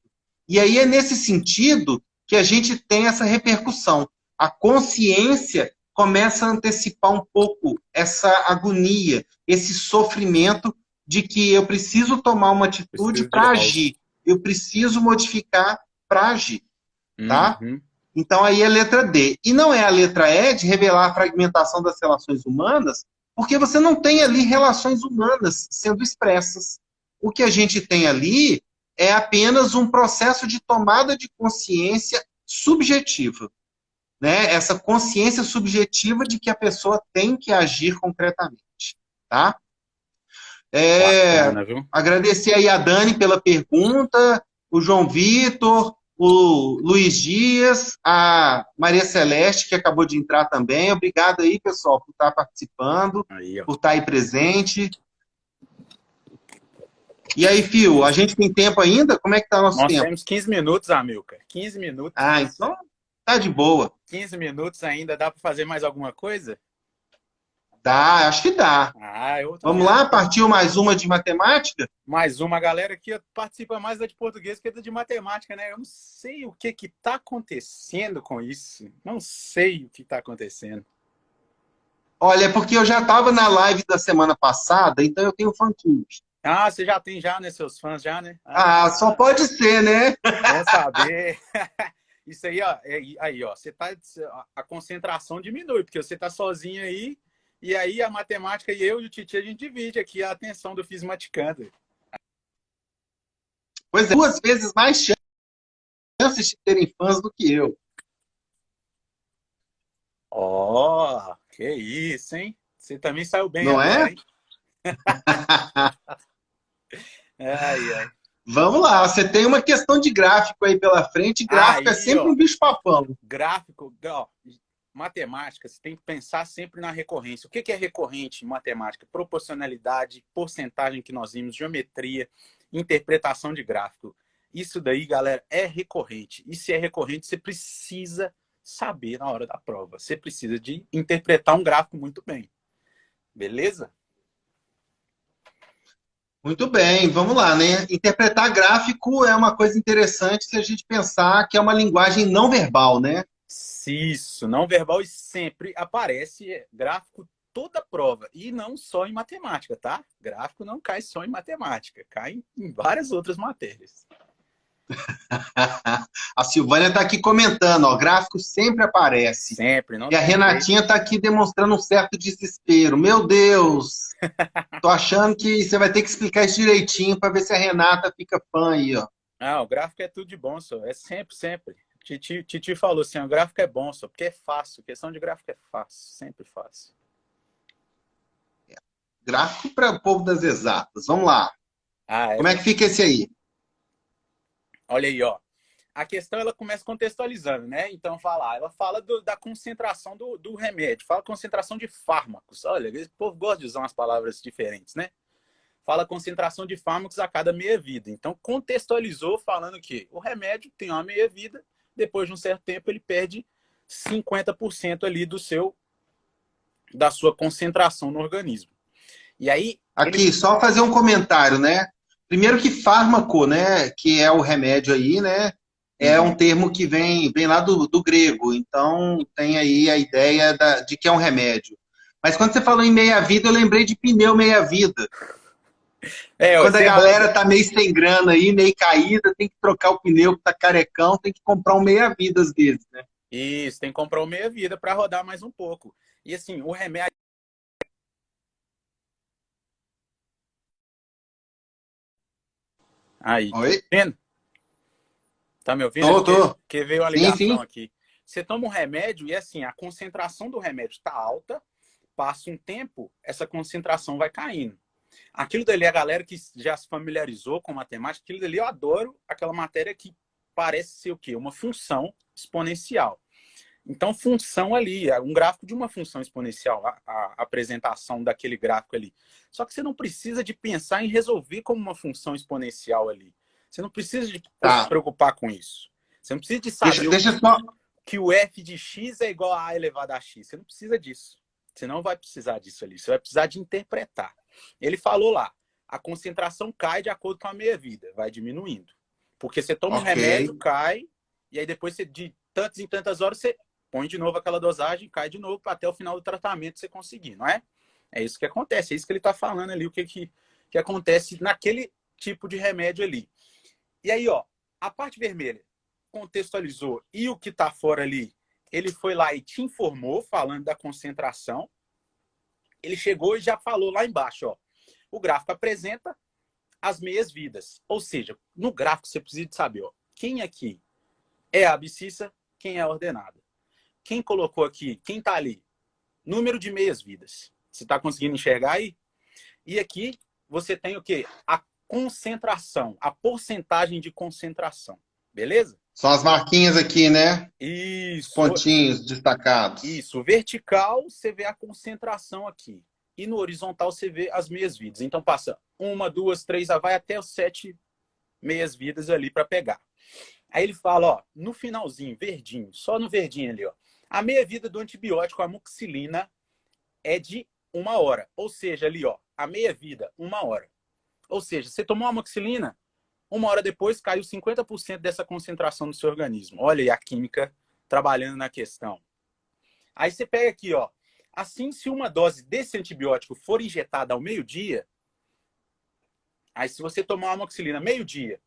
E aí é nesse sentido que a gente tem essa repercussão. A consciência começa a antecipar um pouco essa agonia, esse sofrimento de que eu preciso tomar uma atitude Preciso de para algo. agir, eu preciso modificar para agir, tá? Uhum. Então aí é a letra D. E não é a letra E de revelar a fragmentação das relações humanas, porque você não tem ali relações humanas sendo expressas. O que a gente tem ali é apenas um processo de tomada de consciência subjetiva, né? Essa consciência subjetiva de que a pessoa tem que agir concretamente, tá? Bacana, viu? Agradecer aí a Dani pela pergunta, o João Vitor, o Luiz Dias, a Maria Celeste, que acabou de entrar também. Obrigado aí, pessoal, por estar participando, Aí, ó. por estar aí presente. E aí, Fio, a gente tem tempo ainda? Como é que está o nosso Nós tempo? temos 15 minutos, Amilcar. 15 minutos. Então tá de boa. 15 minutos ainda. Dá para fazer mais alguma coisa? Dá, acho que dá. Eu tô Vamos vendo lá, aqui. partiu mais uma de matemática? Mais uma galera que participa mais da de português que da de matemática, né? Eu não sei o que que tá acontecendo com isso. Não sei o que tá acontecendo. Olha, é porque eu já estava na live da semana passada, então eu tenho fã-clube. Ah, você já tem já, né? Seus fãs já, né? Ah, só Ah, pode ser, né? bom saber. Isso aí, ó, aí, ó, você tá, a concentração diminui, porque você tá sozinho aí, e aí a matemática e eu e o Titi, a gente divide aqui a atenção do Fismaticando. Pois é, duas vezes mais chances de terem fãs do que eu. Ó, oh, que isso, hein? Você também saiu bem Não agora, é? hein? Ai, ai. Vamos lá, você tem uma questão de gráfico aí pela frente. Gráfico é Aí, sempre um ó, bicho-papão. gráfico, ó, matemática, você tem que pensar sempre na recorrência. O que é recorrente em matemática? Proporcionalidade, porcentagem que nós vimos, geometria, interpretação de gráfico. Isso daí, galera, é recorrente. E se é recorrente, você precisa saber na hora da prova. Você precisa de interpretar um gráfico muito bem. Beleza? Muito bem, vamos lá, né? Interpretar gráfico é uma coisa interessante se a gente pensar que é uma linguagem não verbal, né? Isso, não verbal e sempre aparece gráfico toda prova. E não só em matemática, tá? Gráfico não cai só em matemática, cai em várias outras matérias. A Silvânia está aqui comentando, ó, gráfico sempre aparece. Sempre, não E a tem jeito. Renatinha está aqui demonstrando um certo desespero. Meu Deus, tô achando que você vai ter que explicar isso direitinho para ver se a Renata fica fã aí, ó. Ah, o gráfico é tudo de bom, só. É sempre, sempre. Titi falou assim, o gráfico é bom, só, porque é fácil. Questão de gráfico é fácil, sempre fácil. Gráfico para o povo das exatas. Vamos lá. Ah, é Como é que bom. fica esse aí? Olha aí, ó. A questão ela começa contextualizando, né? Então, ela fala da concentração do remédio, fala concentração de fármacos. Olha, o povo gosta de usar umas palavras diferentes, né? Fala concentração de fármacos a cada meia-vida. Então, contextualizou falando que o remédio tem uma meia-vida, depois de um certo tempo ele perde 50% ali da sua concentração no organismo. E aí, ele... Aqui, só fazer um comentário, né? Primeiro que fármaco, né, que é o remédio aí, né, é um Uhum. termo que vem lá do grego, então tem aí a ideia de que é um remédio. Mas quando você falou em meia-vida, eu lembrei de pneu meia-vida. Quando a Você galera anda... tá meio sem grana aí, meio caída, tem que trocar o pneu que tá carecão, tem que comprar um meia-vida às vezes, né? Isso, tem que comprar o meia-vida para rodar mais um pouco. E assim, o remédio... Aí, tá me Oi? ouvindo? Tá me ouvindo? É Tô, porque, tô. porque veio a Sim, ligação sim. aqui. Você toma um remédio e assim, a concentração do remédio está alta, passa um tempo, essa concentração vai caindo. Aquilo dali, a galera que já se familiarizou com matemática, aquilo dali eu adoro aquela matéria que parece ser o quê? Uma função exponencial. Então, função ali, é um gráfico de uma função exponencial, a apresentação daquele gráfico ali. Só que você não precisa de pensar em resolver como uma função exponencial ali. Você não precisa de se Tá. preocupar com isso. Você não precisa de Deixa, saber deixa só. que o f de x é igual a elevado a x. Você não precisa disso. Você não vai precisar disso ali. Você vai precisar de interpretar. Ele falou lá, a concentração cai de acordo com a meia-vida, vai diminuindo. Porque você toma um Ok. remédio, cai, e aí depois você, de tantas em tantas horas, você põe de novo aquela dosagem, cai de novo até o final do tratamento você conseguir, não é? É isso que acontece, é isso que ele está falando ali, o que acontece naquele tipo de remédio ali. E aí, ó, a parte vermelha contextualizou e o que está fora ali, ele foi lá e te informou, falando da concentração. Ele chegou e já falou lá embaixo, ó. O gráfico apresenta as meias-vidas. Ou seja, no gráfico você precisa de saber, ó, quem aqui é a abscissa, quem é a ordenada. Quem colocou aqui, quem está ali? Número de meias-vidas. Você está conseguindo enxergar aí? E aqui você tem o quê? A concentração, a porcentagem de concentração. Beleza? São as marquinhas aqui, né? Os Isso. pontinhos destacados. Isso. Vertical, você vê a concentração aqui. E no horizontal, você vê as meias-vidas. Então, passa uma, duas, três, vai até os 7 meias-vidas ali para pegar. Aí ele fala, ó, no finalzinho, verdinho, só no verdinho ali, ó. A meia-vida do antibiótico amoxicilina é de 1 hora. Ou seja, ali, ó, a meia-vida, 1 hora. Ou seja, você tomou amoxicilina, 1 hora depois caiu 50% dessa concentração no seu organismo. Olha aí a química trabalhando na questão. Aí você pega aqui, ó, Assim, se uma dose desse antibiótico for injetada ao meio-dia, aí se você tomar uma amoxicilina meio-dia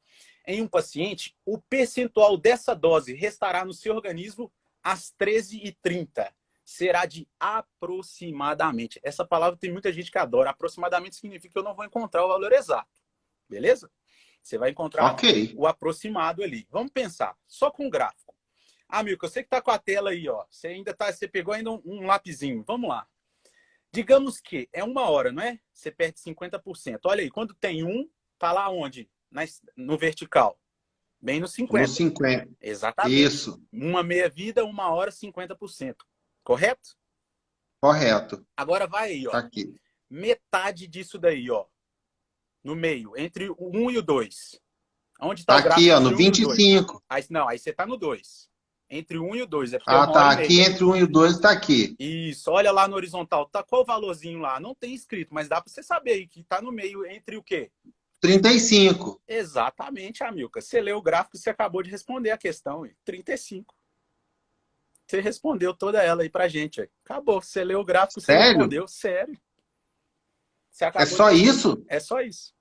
em um paciente, o percentual dessa dose restará no seu organismo às 13h30. Será de aproximadamente. Essa palavra tem muita gente que adora. Aproximadamente significa que eu não vou encontrar o valor exato. Beleza? Você vai encontrar o aproximado ali. Vamos pensar, só com o gráfico. Milka, você que está com a tela aí, ó. Você pegou ainda um lapisinho. Vamos lá. Digamos que é 1 hora, não é? Você perde 50%. Olha aí, quando tem tá lá onde? No vertical. Bem no 50%. No 50%. Exatamente. Isso. Uma meia-vida, 1 hora, 50%. Correto? Correto. Agora vai aí, ó. Tá aqui. Metade disso daí, ó. No meio, entre o 1 e o 2. Onde está tá o gráfico? Aqui, ó, no 25. Aí você tá no 2. Entre o 1 e o 2. Tá. Aqui entre o 1 e o 2 tá aqui. Isso. Olha lá no horizontal. Tá qual o valorzinho lá? Não tem escrito, mas dá para você saber aí que tá no meio entre o quê? 35. Exatamente, Amilca. Você leu o gráfico e você acabou de responder a questão. 35. Você respondeu toda ela aí pra gente. Acabou. Você leu o gráfico, você respondeu. Sério. É só isso? É só isso.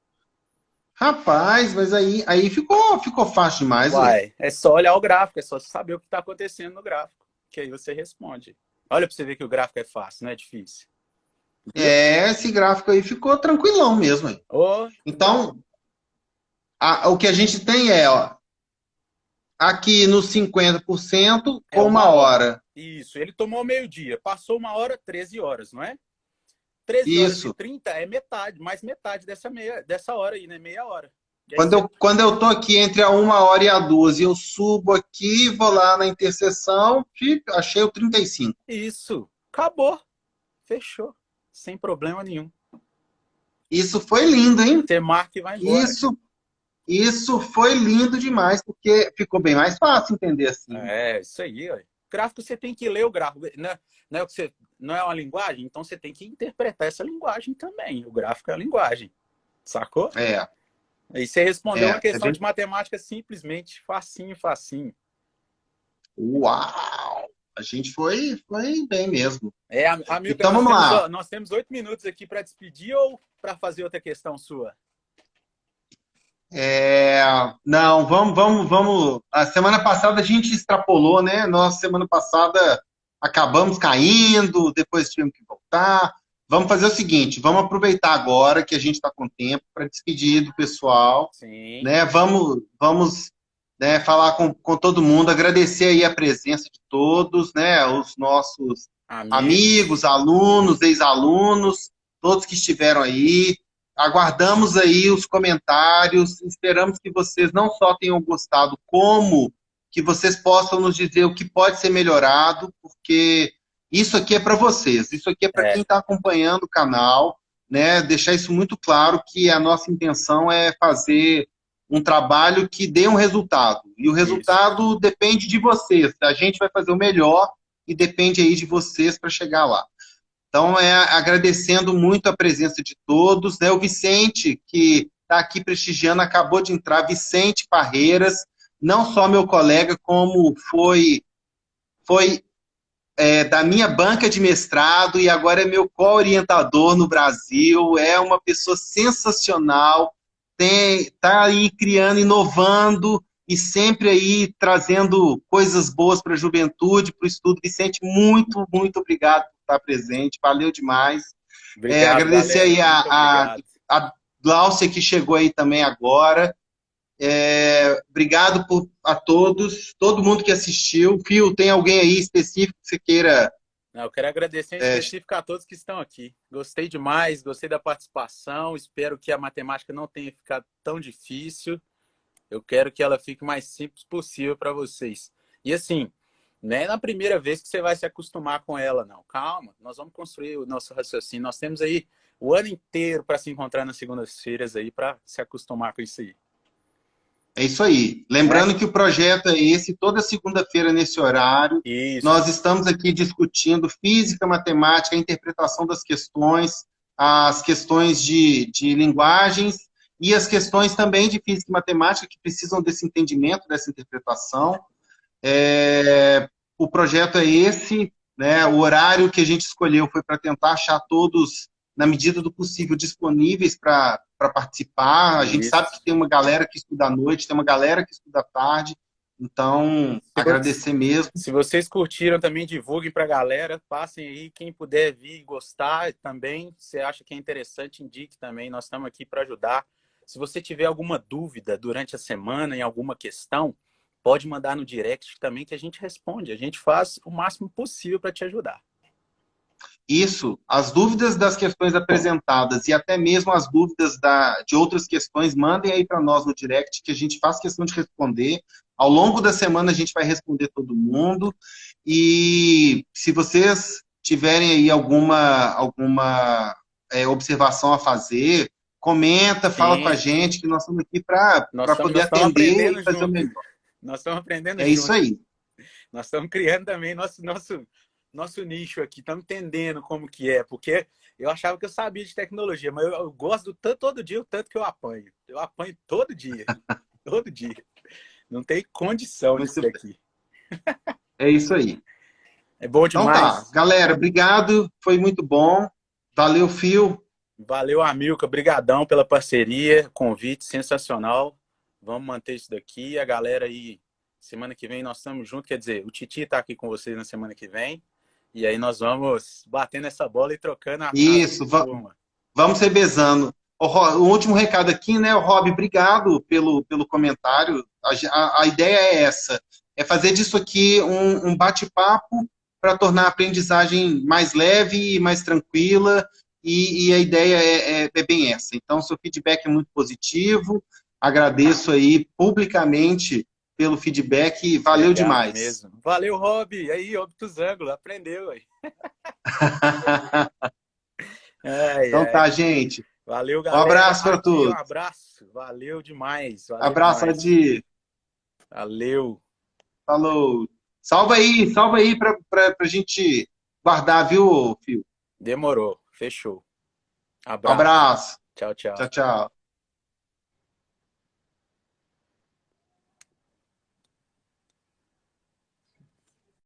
Rapaz, mas aí ficou fácil demais. Uai, é só olhar o gráfico, é só saber o que está acontecendo no gráfico. Que aí você responde. Olha para você ver que o gráfico é fácil, não é difícil. Esse gráfico aí ficou tranquilão mesmo. Aí. Então, o que a gente tem ó, aqui nos 50% com 1 hora. Isso, ele tomou meio-dia, passou 1 hora, 13 horas, não é? 13 horas e 30 é metade, mais metade dessa hora aí, né? Meia hora. Quando eu tô aqui entre a 1 hora e a 2, eu subo aqui, vou lá na interseção, achei o 35. Isso, acabou. Fechou. Sem problema nenhum. Isso foi lindo, hein? Você marca e vai embora. Isso foi lindo demais, porque ficou bem mais fácil entender assim. Isso aí. Ó. Gráfico, você tem que ler o gráfico. Não é uma linguagem? Então você tem que interpretar essa linguagem também. O gráfico é a linguagem. Sacou? Aí você respondeu uma questão de matemática simplesmente facinho. Uau! A gente foi bem mesmo. Amigo, então vamos lá. Nós temos 8 minutos aqui para despedir ou para fazer outra questão sua? Não, vamos. A semana passada a gente extrapolou, né? Nós, semana passada, acabamos caindo, depois tivemos que voltar. Vamos fazer o seguinte, vamos aproveitar agora que a gente está com tempo para despedir do pessoal. Sim. Né? Vamos né, falar com todo mundo, agradecer aí a presença de todos, né? Os nossos amigos, alunos, ex-alunos, todos que estiveram aí. Aguardamos aí os comentários, esperamos que vocês não só tenham gostado, como que vocês possam nos dizer o que pode ser melhorado, porque isso aqui é para vocês, isso aqui é para quem está acompanhando o canal, né? Deixar isso muito claro que a nossa intenção é fazer um trabalho que dê um resultado, e o resultado depende de vocês, a gente vai fazer o melhor e depende aí de vocês para chegar lá. Então, agradecendo muito a presença de todos, né? O Vicente, que está aqui prestigiando, acabou de entrar, Vicente Parreiras, não só meu colega, como foi da minha banca de mestrado e agora é meu co-orientador no Brasil, é uma pessoa sensacional, está aí criando, inovando e sempre aí trazendo coisas boas para a juventude, para o estudo. Vicente, muito, muito obrigado por estar presente, valeu demais. Obrigado, agradecer aí a Gláucia, que chegou aí também agora. Obrigado a todos, todo mundo que assistiu. Fio, tem alguém aí específico que você queira... Eu quero agradecer em específico a todos que estão aqui. Gostei demais, gostei da participação, espero que a matemática não tenha ficado tão difícil. Eu quero que ela fique o mais simples possível para vocês. E assim, não é na primeira vez que você vai se acostumar com ela, não. Calma, nós vamos construir o nosso raciocínio. Nós temos aí o ano inteiro para se encontrar nas segundas-feiras aí para se acostumar com isso aí. É isso aí. Lembrando que o projeto é esse, toda segunda-feira nesse horário. Isso. Nós estamos aqui discutindo física, matemática, a interpretação das questões, as questões de linguagens e as questões também de física e matemática que precisam desse entendimento, dessa interpretação. O projeto é esse. né? O horário que a gente escolheu foi para tentar achar todos, na medida do possível, disponíveis para participar. A gente sabe Isso. que tem uma galera que estuda à noite, tem uma galera que estuda à tarde, então agradecer mesmo. Se vocês curtiram também, divulguem para a galera, passem aí, quem puder vir e gostar também, se acha que é interessante, indique também, nós estamos aqui para ajudar. Se você tiver alguma dúvida durante a semana em alguma questão, pode mandar no direct também que a gente responde, a gente faz o máximo possível para te ajudar. Isso, as dúvidas das questões apresentadas e até mesmo as dúvidas de outras questões, mandem aí para nós no direct, que a gente faz questão de responder. Ao longo da semana a gente vai responder todo mundo. E se vocês tiverem aí alguma observação a fazer, comenta, fala com a Sim, gente, que nós estamos aqui para nós poder estamos atender e aprendendo fazer o junto. melhor. Nós estamos aprendendo É isso junto. aí. Nós estamos criando também nosso nicho aqui, estamos entendendo como que é, porque eu achava que eu sabia de tecnologia, mas eu gosto do tanto, todo dia, o tanto que eu apanho. Eu apanho todo dia, todo dia. Não tem condição disso daqui. É isso aí. É bom Então tá, demais. galera, obrigado, foi muito bom. Valeu, Fio. Valeu, Amilca. Brigadão pela parceria, convite sensacional. Vamos manter isso daqui. A galera aí, semana que vem nós estamos juntos. Quer dizer, o Titi está aqui com vocês na semana que vem. E aí nós vamos batendo essa bola e trocando as Isso, turmas. vamos revezando. O último recado aqui, né, Rob, obrigado pelo comentário. A ideia é essa, é fazer disso aqui um bate-papo para tornar a aprendizagem mais leve e mais tranquila, e a ideia é bem essa. Então, seu feedback é muito positivo, agradeço aí publicamente pelo feedback, valeu Obrigado demais. mesmo. Valeu, Rob. E aí, Optus Ângulo, aprendeu aí. Ai, Então ai. tá, gente. Valeu, Um galera. abraço para Adi, um todos. abraço. Valeu demais. Valeu Abraço, demais. Adi. Valeu. Falou. Salva aí pra gente guardar, viu, Fio? Demorou. Fechou. Abraço. Abraço. Tchau, Tchau, tchau. tchau.